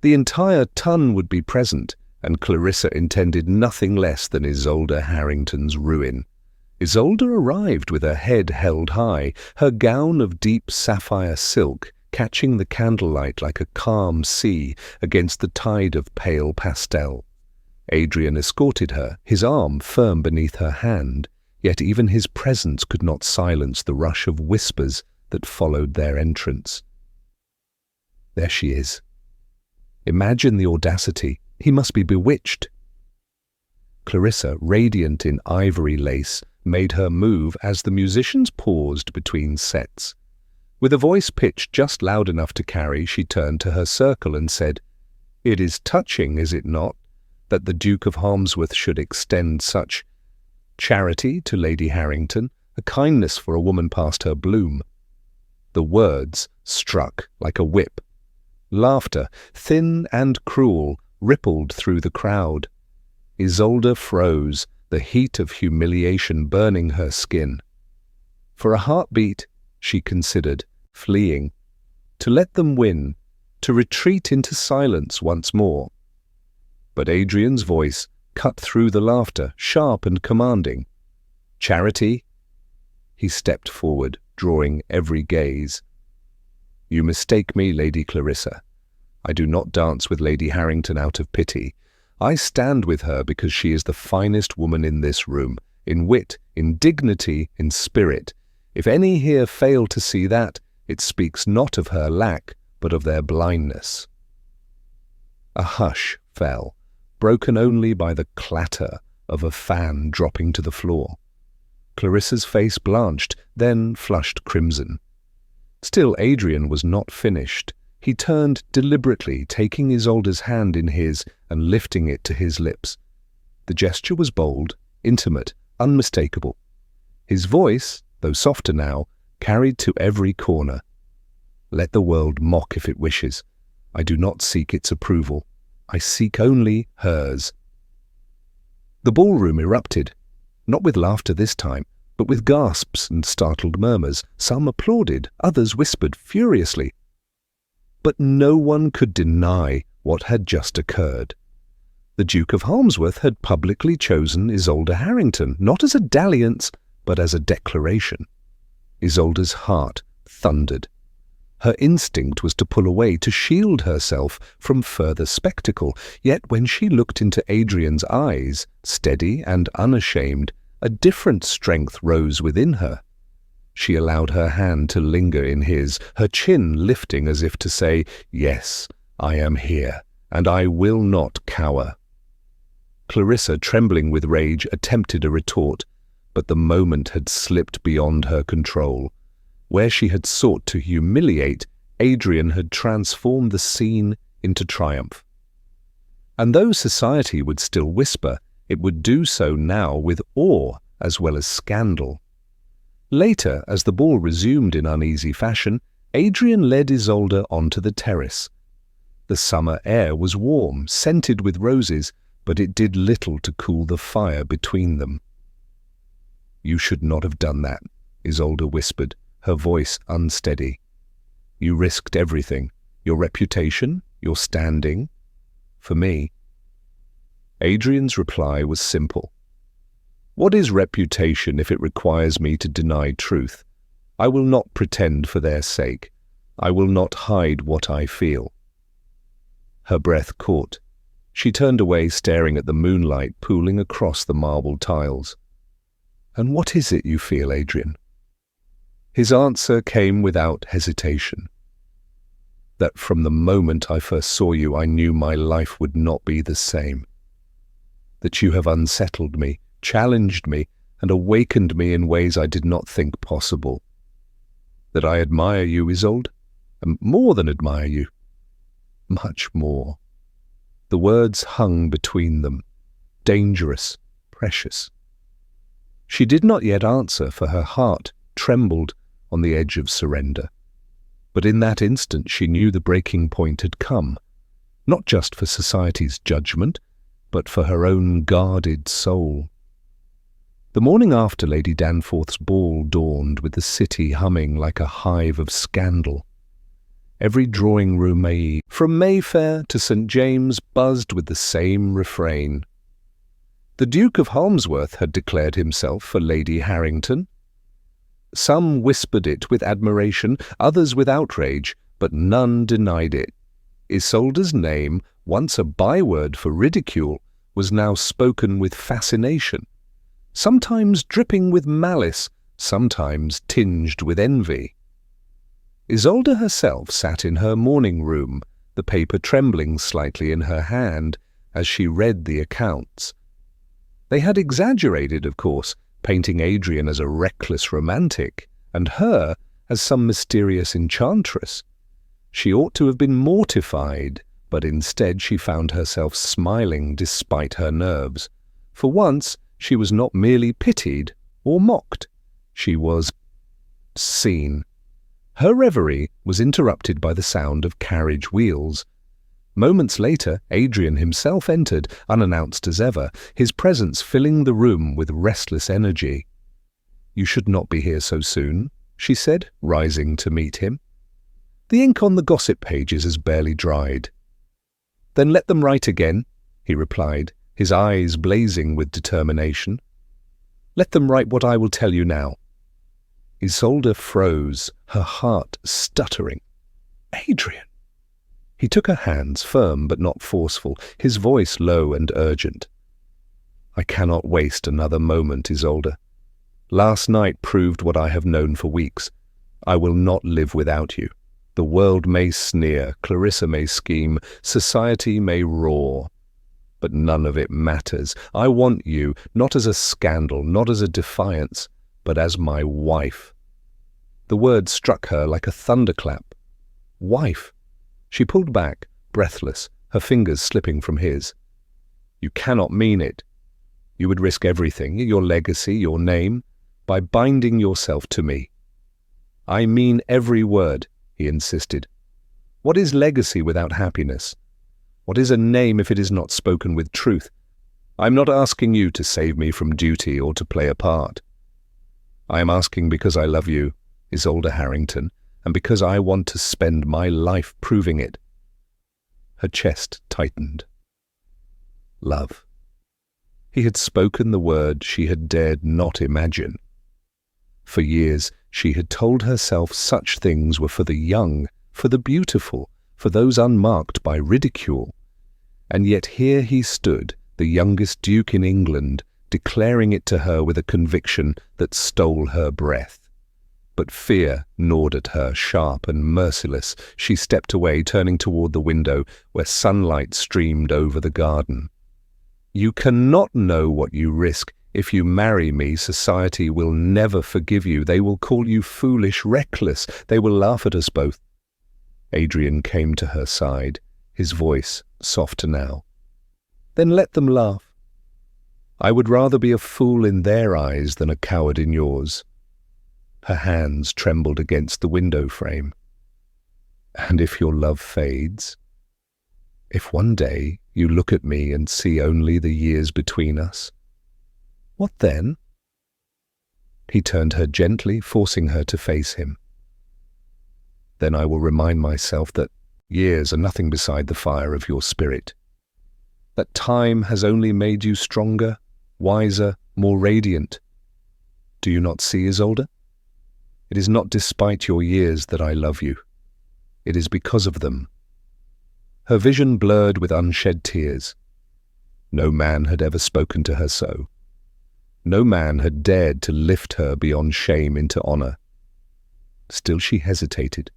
The entire ton would be present, and Clarissa intended nothing less than Isolde Harrington's ruin. Isolde arrived with her head held high, her gown of deep sapphire silk catching the candlelight like a calm sea against the tide of pale pastel. Adrian escorted her, his arm firm beneath her hand, yet even his presence could not silence the rush of whispers that followed their entrance. There she is. Imagine the audacity. He must be bewitched. Clarissa, radiant in ivory lace, made her move as the musicians paused between sets. With a voice pitched just loud enough to carry, she turned to her circle and said, "It is touching, is it not, that the Duke of Harmsworth should extend such charity to Lady Harrington, a kindness for a woman past her bloom?" The words struck like a whip. Laughter, thin and cruel, rippled through the crowd. Isolde froze, the heat of humiliation burning her skin. For a heartbeat, she considered fleeing, to let them win, to retreat into silence once more. But Adrian's voice cut through the laughter, sharp and commanding. "Charity?" He stepped forward, drawing every gaze. "You mistake me, Lady Clarissa. I do not dance with Lady Harrington out of pity. I stand with her because she is the finest woman in this room, in wit, in dignity, in spirit. If any here fail to see that, it speaks not of her lack, but of their blindness." A hush fell, broken only by the clatter of a fan dropping to the floor. Clarissa's face blanched, then flushed crimson. Still Adrian was not finished. He turned deliberately, taking Isolde's hand in his and lifting it to his lips. The gesture was bold, intimate, unmistakable. His voice, though softer now, carried to every corner. "Let the world mock if it wishes. I do not seek its approval. I seek only hers." The ballroom erupted, not with laughter this time, but with gasps and startled murmurs. Some applauded, others whispered furiously. But no one could deny what had just occurred. The Duke of Harmsworth had publicly chosen Isolde Harrington, not as a dalliance, but as a declaration. Isolde's heart thundered. Her instinct was to pull away, to shield herself from further spectacle. Yet when she looked into Adrian's eyes, steady and unashamed, a different strength rose within her. She allowed her hand to linger in his, her chin lifting as if to say, "Yes, I am here, and I will not cower." Clarissa, trembling with rage, attempted a retort, but the moment had slipped beyond her control. Where she had sought to humiliate, Adrian had transformed the scene into triumph. And though society would still whisper, it would do so now with awe as well as scandal. Later, as the ball resumed in uneasy fashion, Adrian led Isolde onto the terrace. The summer air was warm, scented with roses, but it did little to cool the fire between them. "You should not have done that," Isolde whispered, her voice unsteady. "You risked everything, your reputation, your standing, for me." Adrian's reply was simple. "What is reputation if it requires me to deny truth? I will not pretend for their sake. I will not hide what I feel." Her breath caught. She turned away, staring at the moonlight pooling across the marble tiles. "And what is it you feel, Adrian?" His answer came without hesitation. "That from the moment I first saw you, I knew my life would not be the same. That you have unsettled me, challenged me, and awakened me in ways I did not think possible. That I admire you, Isolde, and more than admire you. Much more." The words hung between them, dangerous, precious. She did not yet answer, for her heart trembled on the edge of surrender. But in that instant she knew the breaking point had come, not just for society's judgment, but for her own guarded soul. The morning after Lady Danforth's ball dawned with the city humming like a hive of scandal. Every drawing-room from Mayfair to St. James buzzed with the same refrain. The Duke of Harmsworth had declared himself for Lady Harrington. Some whispered it with admiration, others with outrage, but none denied it. Isolde's name, once a byword for ridicule, was now spoken with fascination. sometimes dripping with malice, sometimes tinged with envy. Isolde herself sat in her morning room, the paper trembling slightly in her hand as she read the accounts. They had exaggerated, of course, painting Adrian as a reckless romantic, and her as some mysterious enchantress. She ought to have been mortified, but instead she found herself smiling despite her nerves. For once, she was not merely pitied or mocked. She was seen. Her reverie was interrupted by the sound of carriage wheels. Moments later, Adrian himself entered, unannounced as ever, his presence filling the room with restless energy. "You should not be here so soon," she said, rising to meet him. "The ink on the gossip pages has barely dried." "Then let them write again," he replied, his eyes blazing with determination. "Let them write what I will tell you now." Isolde froze, her heart stuttering. "Adrian!" He took her hands, firm but not forceful, his voice low and urgent. "I cannot waste another moment, Isolde. Last night proved what I have known for weeks. I will not live without you. The world may sneer, Clarissa may scheme, society may roar. But none of it matters. I want you, not as a scandal, not as a defiance, but as my wife." The word struck her like a thunderclap. Wife! She pulled back, breathless, her fingers slipping from his. "You cannot mean it. You would risk everything, your legacy, your name, by binding yourself to me." "I mean every word," he insisted. "What is legacy without happiness? What is a name if it is not spoken with truth? I am not asking you to save me from duty or to play a part. I am asking because I love you, Isolde Harrington, and because I want to spend my life proving it." Her chest tightened. Love. He had spoken the word she had dared not imagine. For years she had told herself such things were for the young, for the beautiful, for those unmarked by ridicule. And yet here he stood, the youngest duke in England, declaring it to her with a conviction that stole her breath. But fear gnawed at her, sharp and merciless. She stepped away, turning toward the window where sunlight streamed over the garden. "You cannot know what you risk. If you marry me, society will never forgive you. They will call you foolish, reckless. They will laugh at us both." Adrian came to her side, his voice softer now. "Then let them laugh. I would rather be a fool in their eyes than a coward in yours." Her hands trembled against the window frame. "And if your love fades? If one day you look at me and see only the years between us? What then?" He turned her gently, forcing her to face him. "Then I will remind myself that years are nothing beside the fire of your spirit. That time has only made you stronger, wiser, more radiant. Do you not see, Isolde? It is not despite your years that I love you. It is because of them." Her vision blurred with unshed tears. No man had ever spoken to her so. No man had dared to lift her beyond shame into honor. Still she hesitated.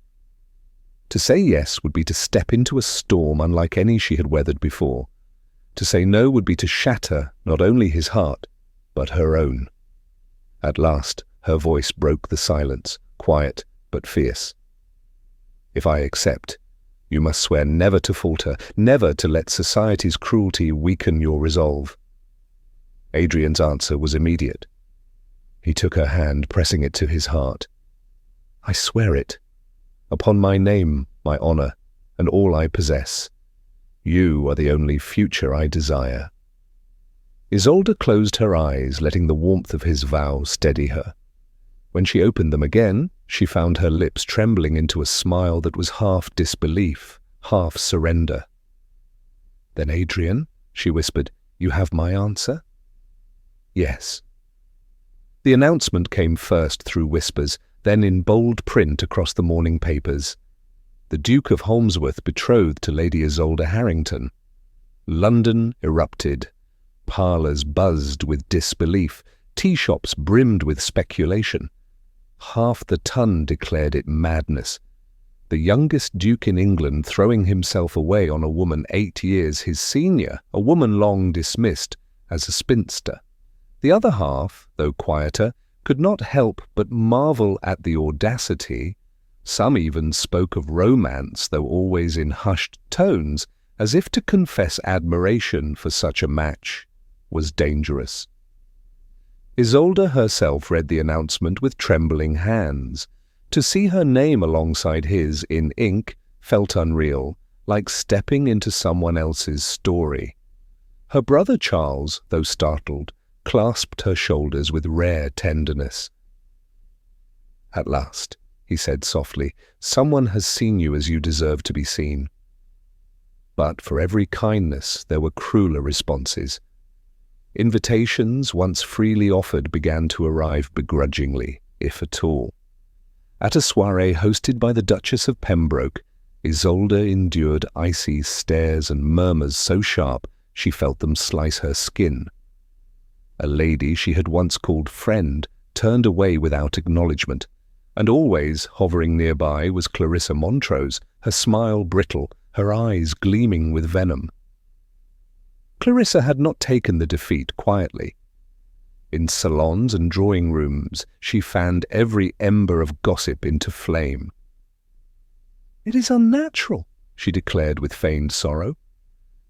To say yes would be to step into a storm unlike any she had weathered before. To say no would be to shatter not only his heart, but her own. At last, her voice broke the silence, quiet but fierce. "If I accept, you must swear never to falter, never to let society's cruelty weaken your resolve." Adrian's answer was immediate. He took her hand, pressing it to his heart. "I swear it, upon my name, my honor, and all I possess. You are the only future I desire." Isolde closed her eyes, letting the warmth of his vow steady her. When she opened them again, she found her lips trembling into a smile that was half disbelief, half surrender. "Then, Adrian," she whispered, "you have my answer?" "Yes." The announcement came first through whispers, then in bold print across the morning papers. The Duke of Holmesworth betrothed to Lady Isolde Harrington. London erupted. Parlours buzzed with disbelief. Tea shops brimmed with speculation. Half the ton declared it madness. The youngest duke in England throwing himself away on a woman 8 years his senior, a woman long dismissed as a spinster. The other half, though quieter, could not help but marvel at the audacity. Some even spoke of romance, though always in hushed tones, as if to confess admiration for such a match was dangerous. Isolde herself read the announcement with trembling hands. To see her name alongside his in ink felt unreal, like stepping into someone else's story. Her brother Charles, though startled, clasped her shoulders with rare tenderness. "At last," he said softly, "someone has seen you as you deserve to be seen." But for every kindness there were crueler responses. Invitations once freely offered began to arrive begrudgingly, if at all. At a soirée hosted by the Duchess of Pembroke, Isolde endured icy stares and murmurs so sharp she felt them slice her skin. A lady she had once called friend turned away without acknowledgement, and always hovering nearby was Clarissa Montrose, her smile brittle, her eyes gleaming with venom. Clarissa had not taken the defeat quietly. In salons and drawing rooms she fanned every ember of gossip into flame. "It is unnatural," she declared with feigned sorrow.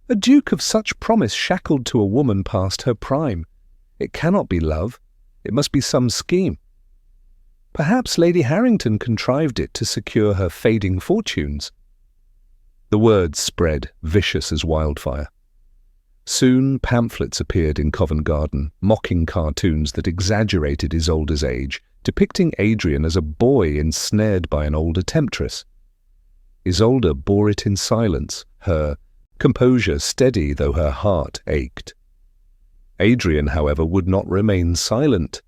"A duke of such promise shackled to a woman past her prime. It cannot be love. It must be some scheme. Perhaps Lady Harrington contrived it to secure her fading fortunes." The words spread, vicious as wildfire. Soon pamphlets appeared in Covent Garden, mocking cartoons that exaggerated Isolde's age, depicting Adrian as a boy ensnared by an older temptress. Isolde bore it in silence, her composure steady though her heart ached. Adrian, however, would not remain silent.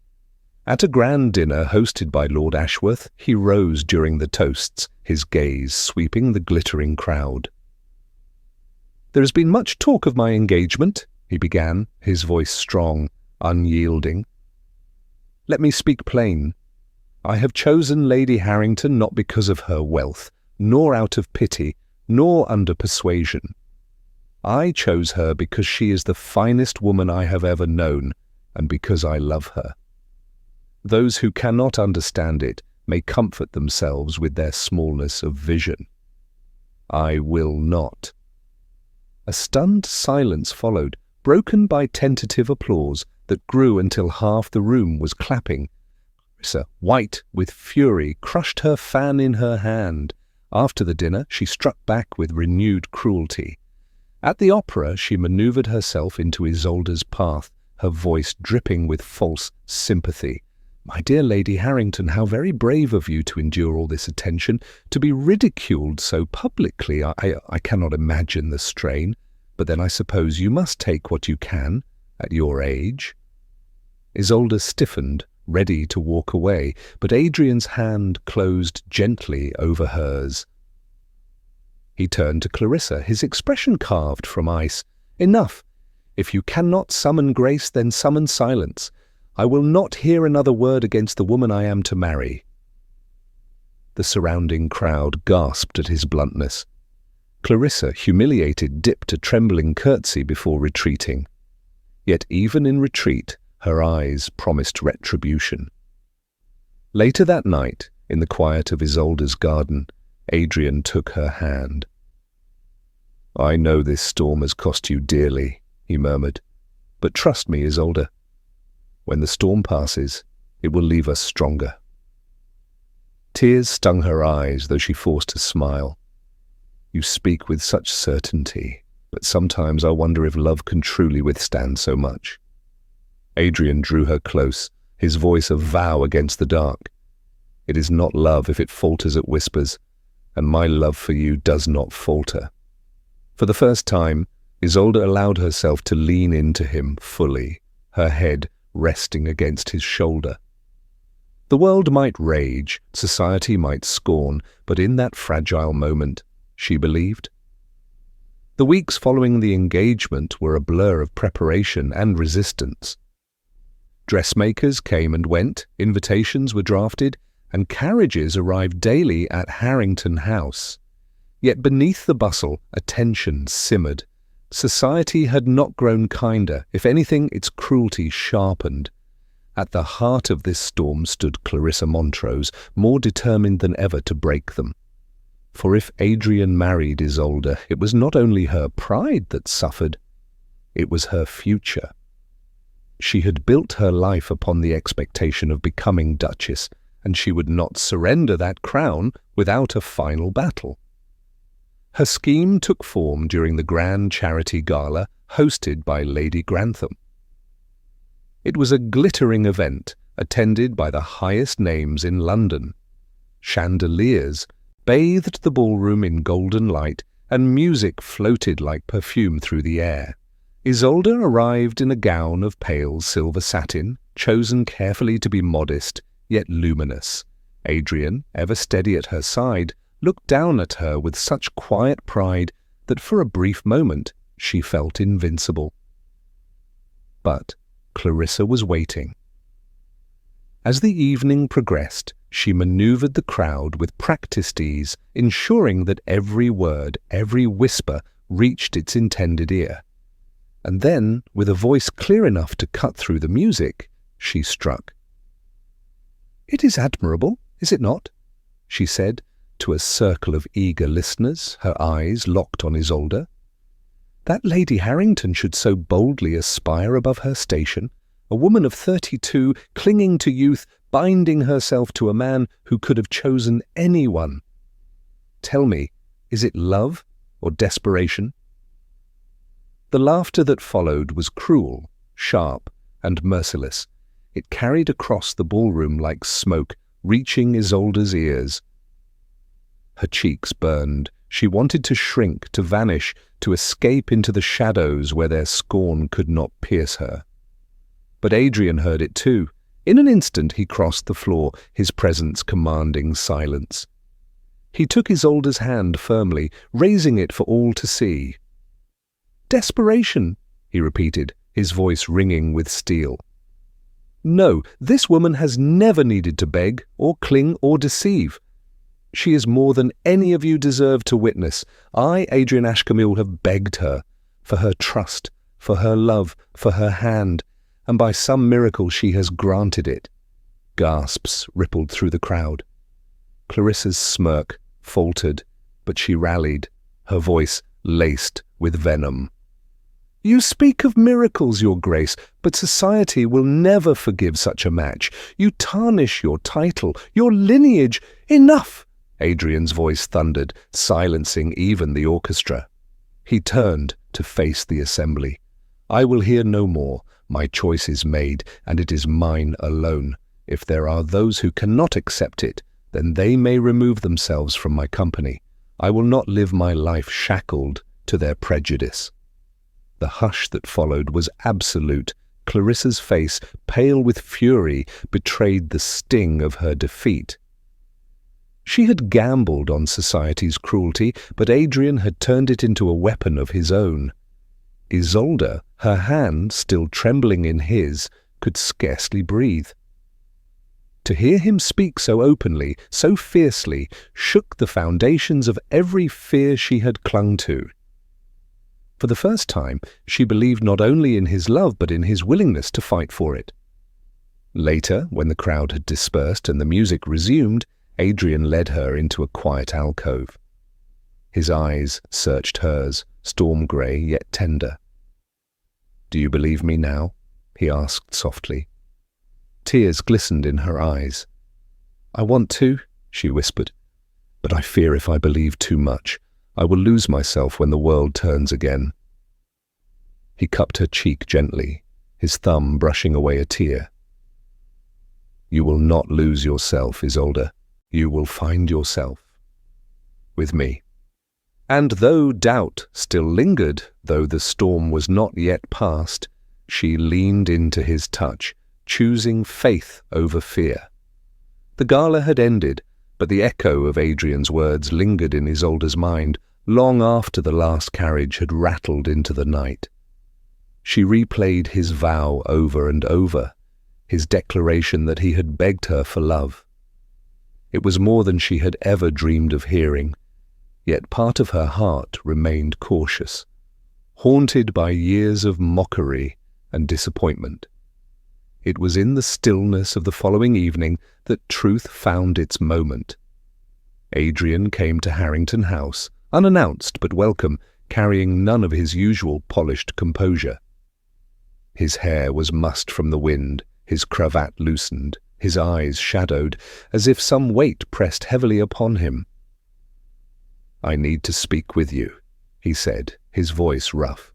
At a grand dinner hosted by Lord Ashworth, he rose during the toasts, his gaze sweeping the glittering crowd. "There has been much talk of my engagement," he began, his voice strong, unyielding. "Let me speak plain. I have chosen Lady Harrington not because of her wealth, nor out of pity, nor under persuasion. I chose her because she is the finest woman I have ever known, and because I love her. Those who cannot understand it may comfort themselves with their smallness of vision. I will not." A stunned silence followed, broken by tentative applause that grew until half the room was clapping. Clarissa, white with fury, crushed her fan in her hand. After the dinner, she struck back with renewed cruelty. At the opera, she manoeuvred herself into Isolde's path, her voice dripping with false sympathy. "My dear Lady Harrington, how very brave of you to endure all this attention, to be ridiculed so publicly. I cannot imagine the strain, but then I suppose you must take what you can, at your age." Isolde stiffened, ready to walk away, but Adrian's hand closed gently over hers. He turned to Clarissa, his expression carved from ice. "Enough! If you cannot summon grace, then summon silence. I will not hear another word against the woman I am to marry." The surrounding crowd gasped at his bluntness. Clarissa, humiliated, dipped a trembling curtsy before retreating. Yet even in retreat, her eyes promised retribution. Later that night, in the quiet of Isolde's garden, Adrian took her hand. "I know this storm has cost you dearly," he murmured, "but trust me, Isolde. When the storm passes, it will leave us stronger." Tears stung her eyes, though she forced a smile. "You speak with such certainty, but sometimes I wonder if love can truly withstand so much." Adrian drew her close, his voice a vow against the dark. "It is not love if it falters at whispers, and my love for you does not falter." For the first time, Isolde allowed herself to lean into him fully, her head resting against his shoulder. The world might rage, society might scorn, but in that fragile moment, she believed. The weeks following the engagement were a blur of preparation and resistance. Dressmakers came and went, invitations were drafted, and carriages arrived daily at Harrington House. Yet beneath the bustle, a tension simmered. Society had not grown kinder. If anything, its cruelty sharpened. At the heart of this storm stood Clarissa Montrose, more determined than ever to break them. For if Adrian married Isolde, it was not only her pride that suffered, it was her future. She had built her life upon the expectation of becoming Duchess, and she would not surrender that crown without a final battle. Her scheme took form during the grand charity gala hosted by Lady Grantham. It was a glittering event attended by the highest names in London. Chandeliers bathed the ballroom in golden light, and music floated like perfume through the air. Isolde arrived in a gown of pale silver satin, chosen carefully to be modest, yet luminous. Adrian, ever steady at her side, looked down at her with such quiet pride that for a brief moment she felt invincible. But Clarissa was waiting. As the evening progressed, she manoeuvred the crowd with practiced ease, ensuring that every word, every whisper reached its intended ear. And then, with a voice clear enough to cut through the music, she struck. "It is admirable, is it not?" she said, to a circle of eager listeners, her eyes locked on Isolde. That Lady Harrington should so boldly aspire above her station, a woman of 32, clinging to youth, binding herself to a man who could have chosen anyone. Tell me, is it love or desperation? The laughter that followed was cruel, sharp, and merciless. It carried across the ballroom like smoke, reaching Isolde's ears. Her cheeks burned. She wanted to shrink, to vanish, to escape into the shadows where their scorn could not pierce her. But Adrian heard it too. In an instant he crossed the floor, his presence commanding silence. He took Isolde's hand firmly, raising it for all to see. "Desperation," he repeated, his voice ringing with steel. "No, this woman has never needed to beg, or cling, or deceive. She is more than any of you deserve to witness. I, Adrian Ashcombe, have begged her, for her trust, for her love, for her hand, and by some miracle she has granted it." Gasps rippled through the crowd. Clarissa's smirk faltered, but she rallied, her voice laced with venom. "You speak of miracles, Your Grace, but society will never forgive such a match. You tarnish your title, your lineage. Enough!" Adrian's voice thundered, silencing even the orchestra. He turned to face the assembly. "I will hear no more. My choice is made, and it is mine alone. If there are those who cannot accept it, then they may remove themselves from my company. I will not live my life shackled to their prejudice." The hush that followed was absolute. Clarissa's face, pale with fury, betrayed the sting of her defeat. She had gambled on society's cruelty, but Adrian had turned it into a weapon of his own. Isolde, her hand still trembling in his, could scarcely breathe. To hear him speak so openly, so fiercely, shook the foundations of every fear she had clung to. For the first time, she believed not only in his love but in his willingness to fight for it. Later, when the crowd had dispersed and the music resumed, Adrian led her into a quiet alcove. His eyes searched hers, storm-grey yet tender. "Do you believe me now?" he asked softly. Tears glistened in her eyes. "I want to," she whispered, "but I fear if I believe too much, I will lose myself when the world turns again." He cupped her cheek gently, his thumb brushing away a tear. "You will not lose yourself, Isolde. You will find yourself with me." And though doubt still lingered, though the storm was not yet past, she leaned into his touch, choosing faith over fear. The gala had ended, but the echo of Adrian's words lingered in Isolde's mind long after the last carriage had rattled into the night. She replayed his vow over and over. his declaration that he had begged her for love. It was more than she had ever dreamed of hearing, yet part of her heart remained cautious, haunted by years of mockery and disappointment. It was in the stillness of the following evening that truth found its moment. Adrian came to Harrington House, unannounced but welcome, carrying none of his usual polished composure. His hair was mussed from the wind, his cravat loosened, his eyes shadowed, as if some weight pressed heavily upon him. "I need to speak with you," he said, his voice rough.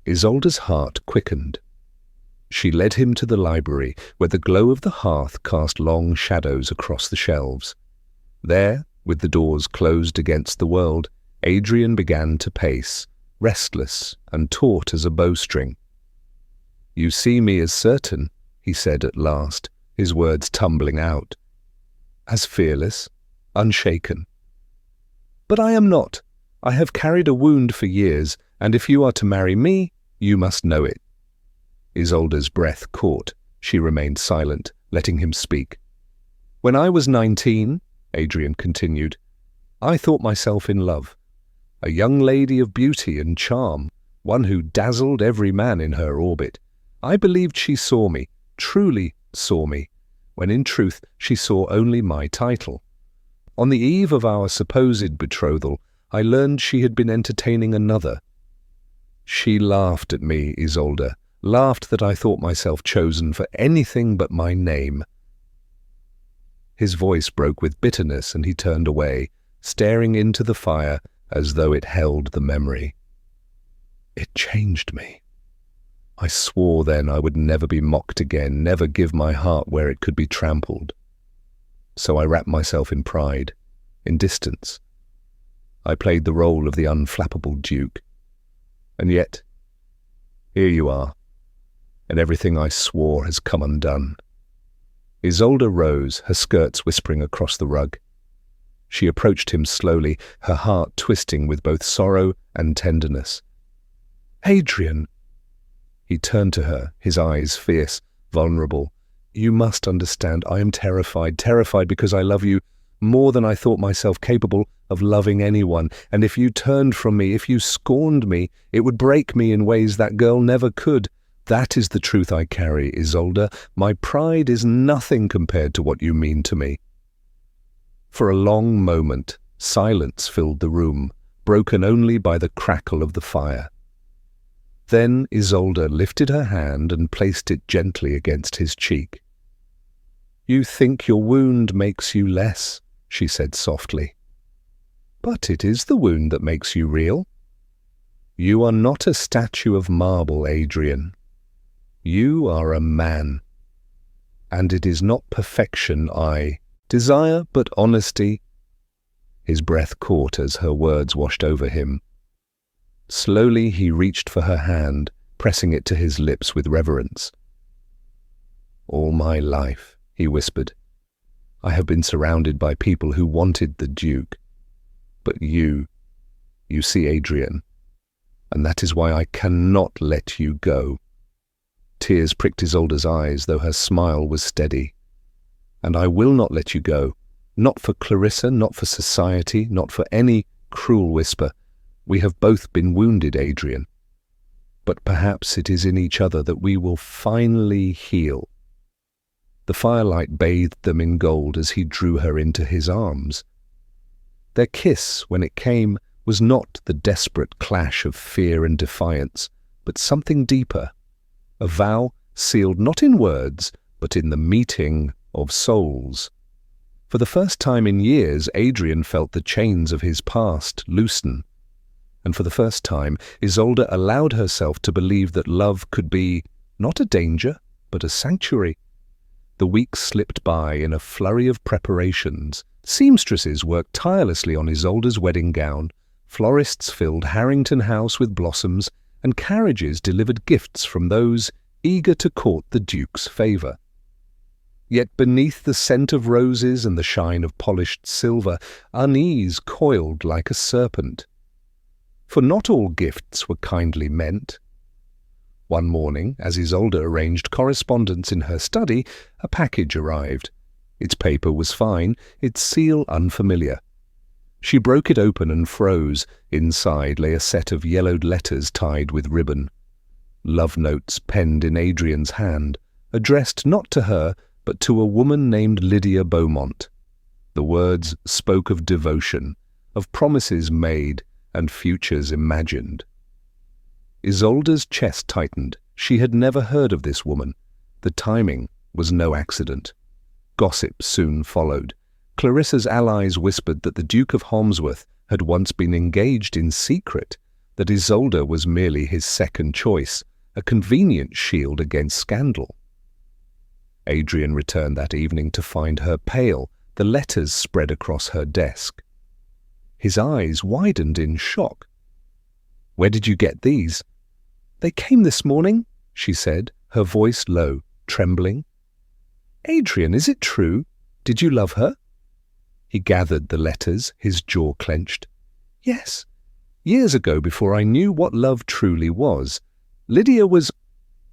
Isolde's heart quickened. She led him to the library, where the glow of the hearth cast long shadows across the shelves. There, with the doors closed against the world, Adrian began to pace, restless and taut as a bowstring. "You see me as certain," he said at last, his words tumbling out. "As fearless, unshaken. But I am not. I have carried a wound for years, and if you are to marry me, you must know it." Isolde's breath caught. She remained silent, letting him speak. "When I was 19, Adrian continued, I thought myself in love. A young lady of beauty and charm, one who dazzled every man in her orbit. I believed she saw me, truly saw me, when in truth she saw only my title. On the eve of our supposed betrothal, I learned she had been entertaining another. She laughed at me, Isolde, laughed that I thought myself chosen for anything but my name." His voice broke with bitterness, and he turned away, staring into the fire as though it held the memory. "It changed me. I swore then I would never be mocked again, never give my heart where it could be trampled. So I wrapped myself in pride, in distance. I played the role of the unflappable duke. And yet, here you are, and everything I swore has come undone." Isolde rose, her skirts whispering across the rug. She approached him slowly, her heart twisting with both sorrow and tenderness. "Adrian!" He turned to her, his eyes fierce, vulnerable. "You must understand, I am terrified because I love you more than I thought myself capable of loving anyone, and if you turned from me, if you scorned me, it would break me in ways that girl never could. That is the truth I carry, Isolde. My pride is nothing compared to what you mean to me." For a long moment, silence filled the room, broken only by the crackle of the fire. Then Isolde lifted her hand and placed it gently against his cheek. "You think your wound makes you less," she said softly. "But it is the wound that makes you real. You are not a statue of marble, Adrian. You are a man. And it is not perfection I desire, but honesty." His breath caught as her words washed over him. Slowly he reached for her hand, pressing it to his lips with reverence. "All my life," he whispered, "I have been surrounded by people who wanted the Duke. But you see, Adrian, and that is why I cannot let you go." Tears pricked Isolde's eyes, though her smile was steady. "And I will not let you go, not for Clarissa, not for society, not for any cruel whisper. We have both been wounded, Adrian. But perhaps it is in each other that we will finally heal." The firelight bathed them in gold as he drew her into his arms. Their kiss, when it came, was not the desperate clash of fear and defiance, but something deeper, a vow sealed not in words, but in the meeting of souls. For the first time in years, Adrian felt the chains of his past loosen, and for the first time, Isolde allowed herself to believe that love could be not a danger, but a sanctuary. The weeks slipped by in a flurry of preparations. Seamstresses worked tirelessly on Isolde's wedding gown, florists filled Harrington House with blossoms, and carriages delivered gifts from those eager to court the Duke's favour. Yet beneath the scent of roses and the shine of polished silver, unease coiled like a serpent. For not all gifts were kindly meant. One morning, as Isolde arranged correspondence in her study, a package arrived. Its paper was fine, its seal unfamiliar. She broke it open and froze. Inside lay a set of yellowed letters tied with ribbon. Love notes penned in Adrian's hand, addressed not to her, but to a woman named Lydia Beaumont. The words spoke of devotion, of promises made and futures imagined. Isolde's chest tightened. She had never heard of this woman. The timing was no accident. Gossip soon followed. Clarissa's allies whispered that the Duke of Holmesworth had once been engaged in secret, that Isolde was merely his second choice, a convenient shield against scandal. Adrian returned that evening to find her pale, the letters spread across her desk. His eyes widened in shock. "Where did you get these?" "They came this morning," she said, her voice low, trembling. "Adrian, is it true? Did you love her?" He gathered the letters, his jaw clenched. "Yes. Years ago, before I knew what love truly was. Lydia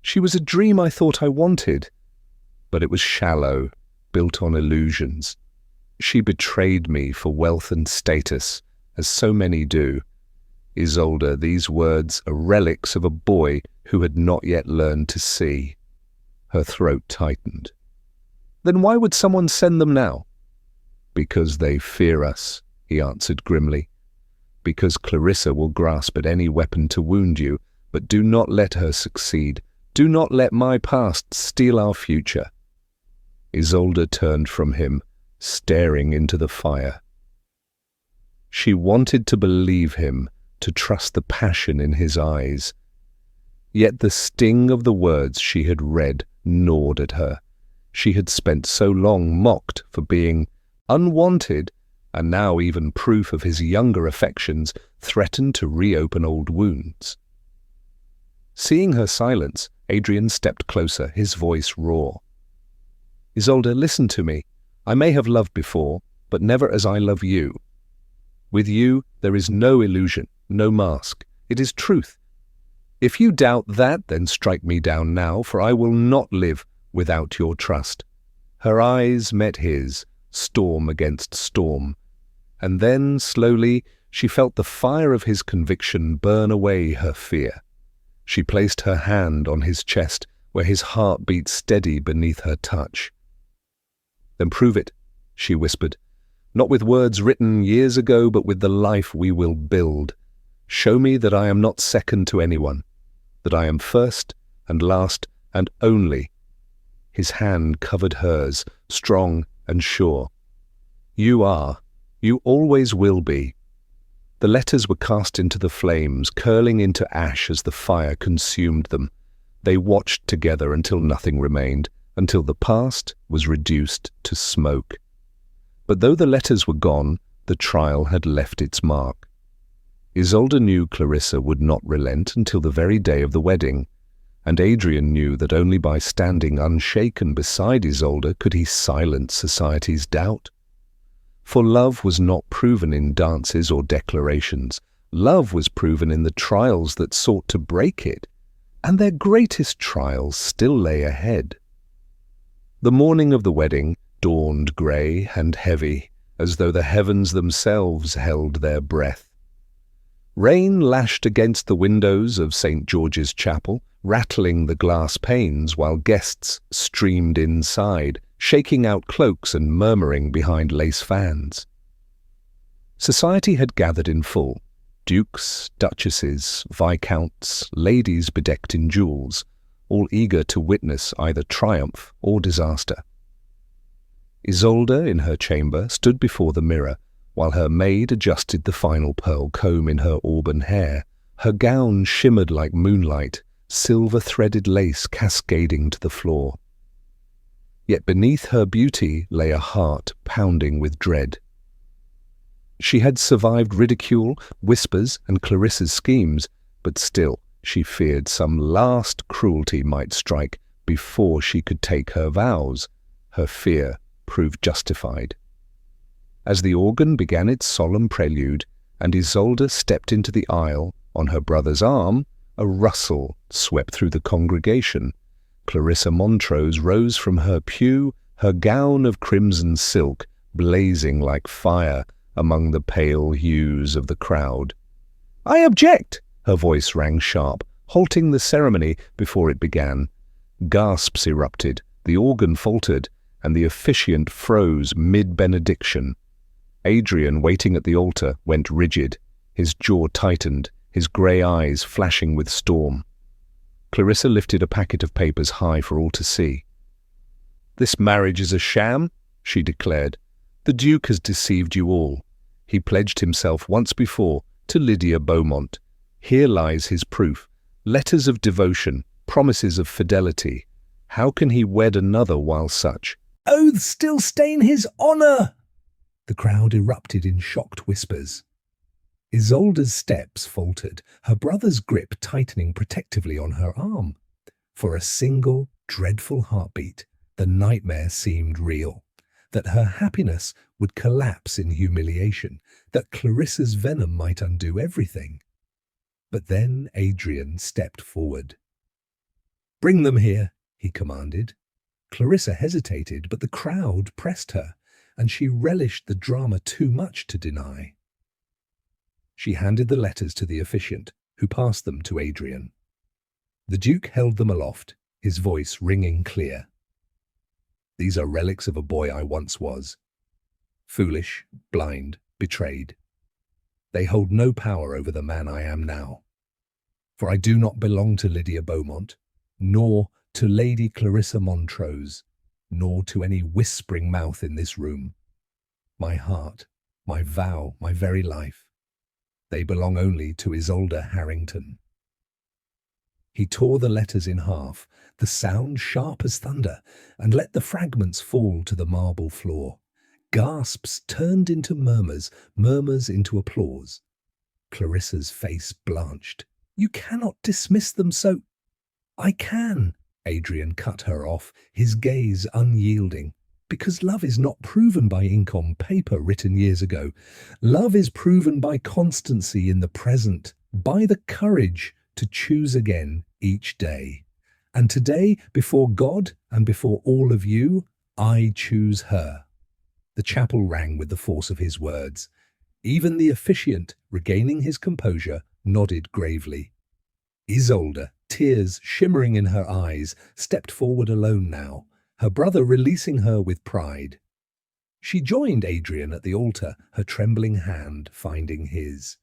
she was a dream I thought I wanted. But it was shallow, built on illusions. She betrayed me for wealth and status, as so many do. Isolde, these words are relics of a boy who had not yet learned to see." Her throat tightened. "Then why would someone send them now?" "Because they fear us," he answered grimly. "Because Clarissa will grasp at any weapon to wound you, but do not let her succeed. Do not let my past steal our future." Isolde turned from him, staring into the fire. She wanted to believe him, to trust the passion in his eyes. Yet the sting of the words she had read gnawed at her. She had spent so long mocked for being unwanted, and now even proof of his younger affections threatened to reopen old wounds. Seeing her silence, Adrian stepped closer, his voice raw. "Isolde, listen to me. I may have loved before, but never as I love you. With you, there is no illusion, no mask. It is truth. If you doubt that, then strike me down now, for I will not live without your trust." Her eyes met his, storm against storm, and then, slowly, she felt the fire of his conviction burn away her fear. She placed her hand on his chest, where his heart beat steady beneath her touch. "Then prove it," she whispered, "not with words written years ago, but with the life we will build. Show me that I am not second to anyone, that I am first and last and only." His hand covered hers, strong and sure. "You are. You always will be." The letters were cast into the flames, curling into ash as the fire consumed them. They watched together until nothing remained, until the past was reduced to smoke. But though the letters were gone, the trial had left its mark. Isolde knew Clarissa would not relent until the very day of the wedding, and Adrian knew that only by standing unshaken beside Isolde could he silence society's doubt. For love was not proven in dances or declarations. Love was proven in the trials that sought to break it, and their greatest trials still lay ahead. The morning of the wedding dawned grey and heavy, as though the heavens themselves held their breath. Rain lashed against the windows of St. George's Chapel, rattling the glass panes while guests streamed inside, shaking out cloaks and murmuring behind lace fans. Society had gathered in full. Dukes, duchesses, viscounts, ladies bedecked in jewels, all eager to witness either triumph or disaster. Isolde, in her chamber, stood before the mirror, while her maid adjusted the final pearl comb in her auburn hair. Her gown shimmered like moonlight, silver-threaded lace cascading to the floor. Yet beneath her beauty lay a heart pounding with dread. She had survived ridicule, whispers, and Clarissa's schemes, but still she feared some last cruelty might strike before she could take her vows. Her fear proved justified. As the organ began its solemn prelude, and Isolde stepped into the aisle on her brother's arm, A rustle swept through the congregation. Clarissa Montrose rose from her pew, her gown of crimson silk blazing like fire among the pale hues of the crowd. "I object!" her voice rang sharp, halting the ceremony before it began. Gasps erupted, the organ faltered, and the officiant froze mid-benediction. Adrian, waiting at the altar, went rigid, his jaw tightened, his grey eyes flashing with storm. Clarissa lifted a packet of papers high for all to see. "This marriage is a sham," she declared. "The Duke has deceived you all. He pledged himself once before to Lydia Beaumont. Here lies his proof. Letters of devotion, promises of fidelity. How can he wed another while such—" "Oaths still stain his honour!" The crowd erupted in shocked whispers. Isolde's steps faltered, her brother's grip tightening protectively on her arm. For a single, dreadful heartbeat, the nightmare seemed real. That her happiness would collapse in humiliation, that Clarissa's venom might undo everything. But then Adrian stepped forward. "Bring them here," he commanded. Clarissa hesitated, but the crowd pressed her, and she relished the drama too much to deny. She handed the letters to the officiant, who passed them to Adrian. The Duke held them aloft, his voice ringing clear. "These are relics of a boy I once was. Foolish, blind, betrayed. They hold no power over the man I am now. For I do not belong to Lydia Beaumont, nor to Lady Clarissa Montrose, nor to any whispering mouth in this room. My heart, my vow, my very life, they belong only to Isolde Harrington." He tore the letters in half, the sound sharp as thunder, and let the fragments fall to the marble floor. Gasps turned into murmurs, murmurs into applause. Clarissa's face blanched. "You cannot dismiss them so—" "I can," Adrian cut her off, his gaze unyielding. "Because love is not proven by ink on paper written years ago. Love is proven by constancy in the present, by the courage to choose again each day. And today, before God and before all of you, I choose her." The chapel rang with the force of his words. Even the officiant, regaining his composure, nodded gravely. Isolde, tears shimmering in her eyes, stepped forward alone now, her brother releasing her with pride. She joined Adrian at the altar, her trembling hand finding his.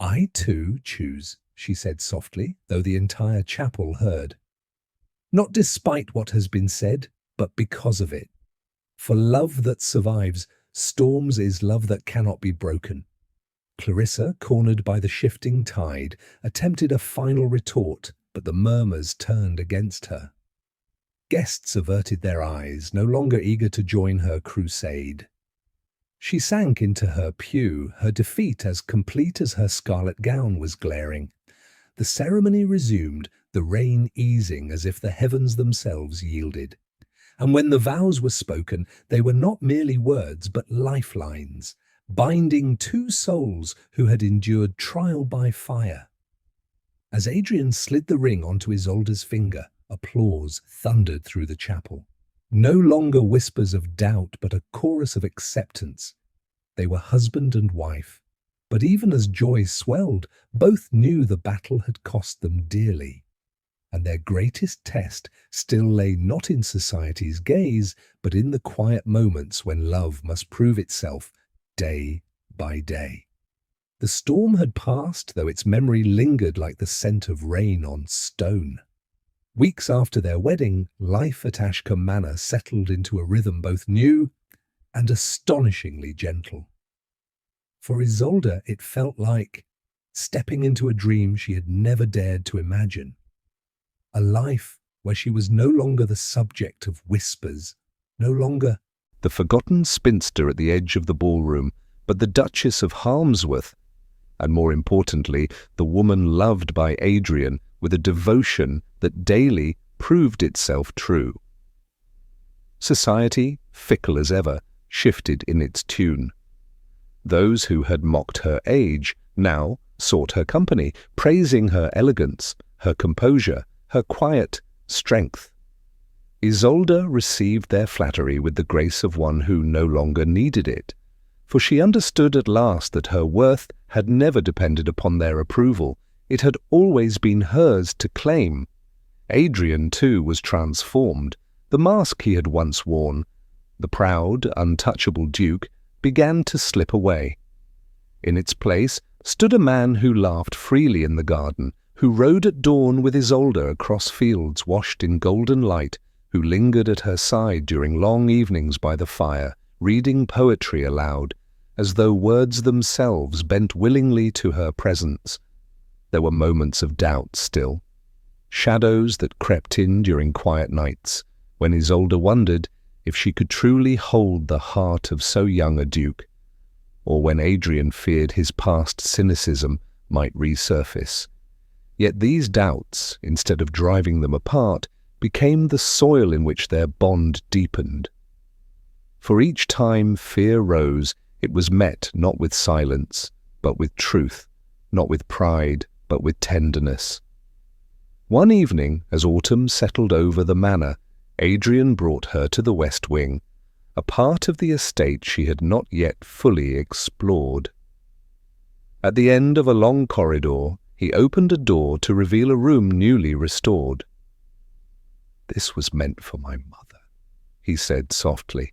"I too choose," she said softly, though the entire chapel heard. "Not despite what has been said, but because of it. For love that survives storms is love that cannot be broken." Clarissa, cornered by the shifting tide, attempted a final retort, but the murmurs turned against her. Guests averted their eyes, no longer eager to join her crusade. She sank into her pew, her defeat as complete as her scarlet gown was glaring. The ceremony resumed, the rain easing as if the heavens themselves yielded. And when the vows were spoken, they were not merely words but lifelines, binding two souls who had endured trial by fire. As Adrian slid the ring onto Isolde's finger, applause thundered through the chapel. No longer whispers of doubt, but a chorus of acceptance. They were husband and wife, but even as joy swelled, both knew the battle had cost them dearly. And their greatest test still lay not in society's gaze, but in the quiet moments when love must prove itself day by day. The storm had passed, though its memory lingered like the scent of rain on stone. Weeks after their wedding, life at Ashcombe Manor settled into a rhythm both new and astonishingly gentle. For Isolde, it felt like stepping into a dream she had never dared to imagine. A life where she was no longer the subject of whispers, no longer the forgotten spinster at the edge of the ballroom, but the Duchess of Harmsworth, and more importantly, the woman loved by Adrian with a devotion that daily proved itself true. Society, fickle as ever, shifted in its tune. Those who had mocked her age now sought her company, praising her elegance, her composure, her quiet strength. Isolde received their flattery with the grace of one who no longer needed it, for she understood at last that her worth had never depended upon their approval. It had always been hers to claim. Adrian, too, was transformed. The mask he had once worn, the proud, untouchable duke, began to slip away. In its place stood a man who laughed freely in the garden, who rode at dawn with Isolde across fields washed in golden light, who lingered at her side during long evenings by the fire, reading poetry aloud, as though words themselves bent willingly to her presence. There were moments of doubt still, shadows that crept in during quiet nights, when Isolde wondered if she could truly hold the heart of so young a duke, or when Adrian feared his past cynicism might resurface. Yet these doubts, instead of driving them apart, became the soil in which their bond deepened. For each time fear rose, it was met not with silence, but with truth, not with pride, but with tenderness. One evening, as autumn settled over the manor, Adrian brought her to the west wing, a part of the estate she had not yet fully explored. At the end of a long corridor, he opened a door to reveal a room newly restored. "This was meant for my mother," he said softly.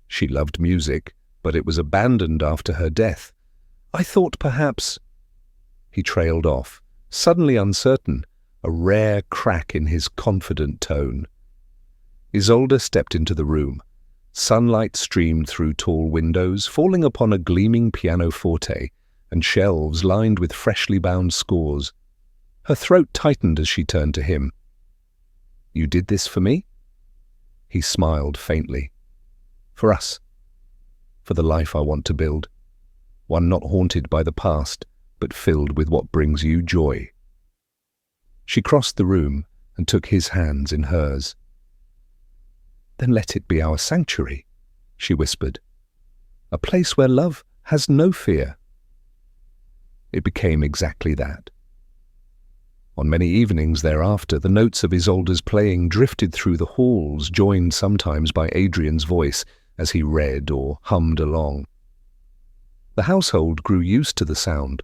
"She loved music, but it was abandoned after her death. I thought perhaps—" He trailed off, suddenly uncertain, a rare crack in his confident tone. Isolde stepped into the room. Sunlight streamed through tall windows, falling upon a gleaming pianoforte and shelves lined with freshly bound scores. Her throat tightened as she turned to him. "You did this for me?" He smiled faintly. "For us. For the life I want to build. One not haunted by the past, but filled with what brings you joy." She crossed the room and took his hands in hers. "Then let it be our sanctuary," she whispered. "A place where love has no fear." It became exactly that. On many evenings thereafter, the notes of Isolde's playing drifted through the halls, joined sometimes by Adrian's voice as he read or hummed along. The household grew used to the sound,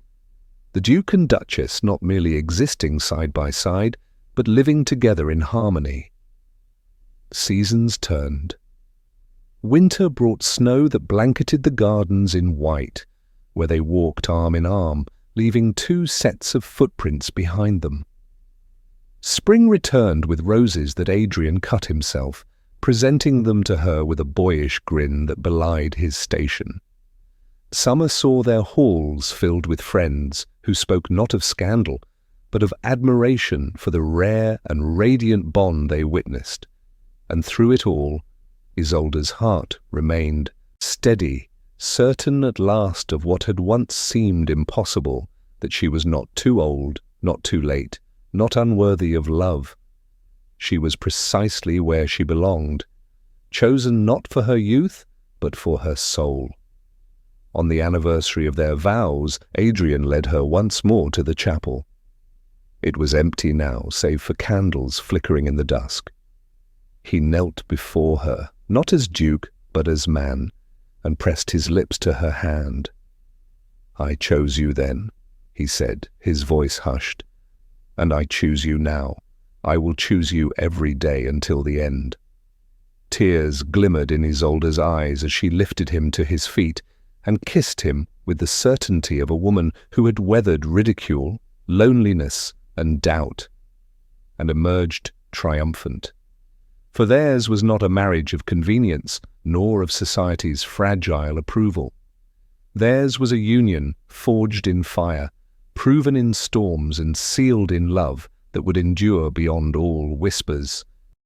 the Duke and Duchess not merely existing side by side, but living together in harmony. Seasons turned. Winter brought snow that blanketed the gardens in white, where they walked arm in arm, leaving 2 sets of footprints behind them. Spring returned with roses that Adrian cut himself, presenting them to her with a boyish grin that belied his station. Summer saw their halls filled with friends who spoke not of scandal, but of admiration for the rare and radiant bond they witnessed. And through it all, Isolde's heart remained steady, certain at last of what had once seemed impossible, that she was not too old, not too late, not unworthy of love. She was precisely where she belonged, chosen not for her youth, but for her soul. On the anniversary of their vows, Adrian led her once more to the chapel. It was empty now, save for candles flickering in the dusk. He knelt before her, not as duke, but as man, and pressed his lips to her hand. "I chose you then," he said, his voice hushed, "and I choose you now. I will choose you every day until the end." Tears glimmered in Isolde's eyes as she lifted him to his feet and kissed him with the certainty of a woman who had weathered ridicule, loneliness, and doubt, and emerged triumphant. For theirs was not a marriage of convenience, nor of society's fragile approval. Theirs was a union forged in fire, proven in storms, and sealed in love that would endure beyond all whispers.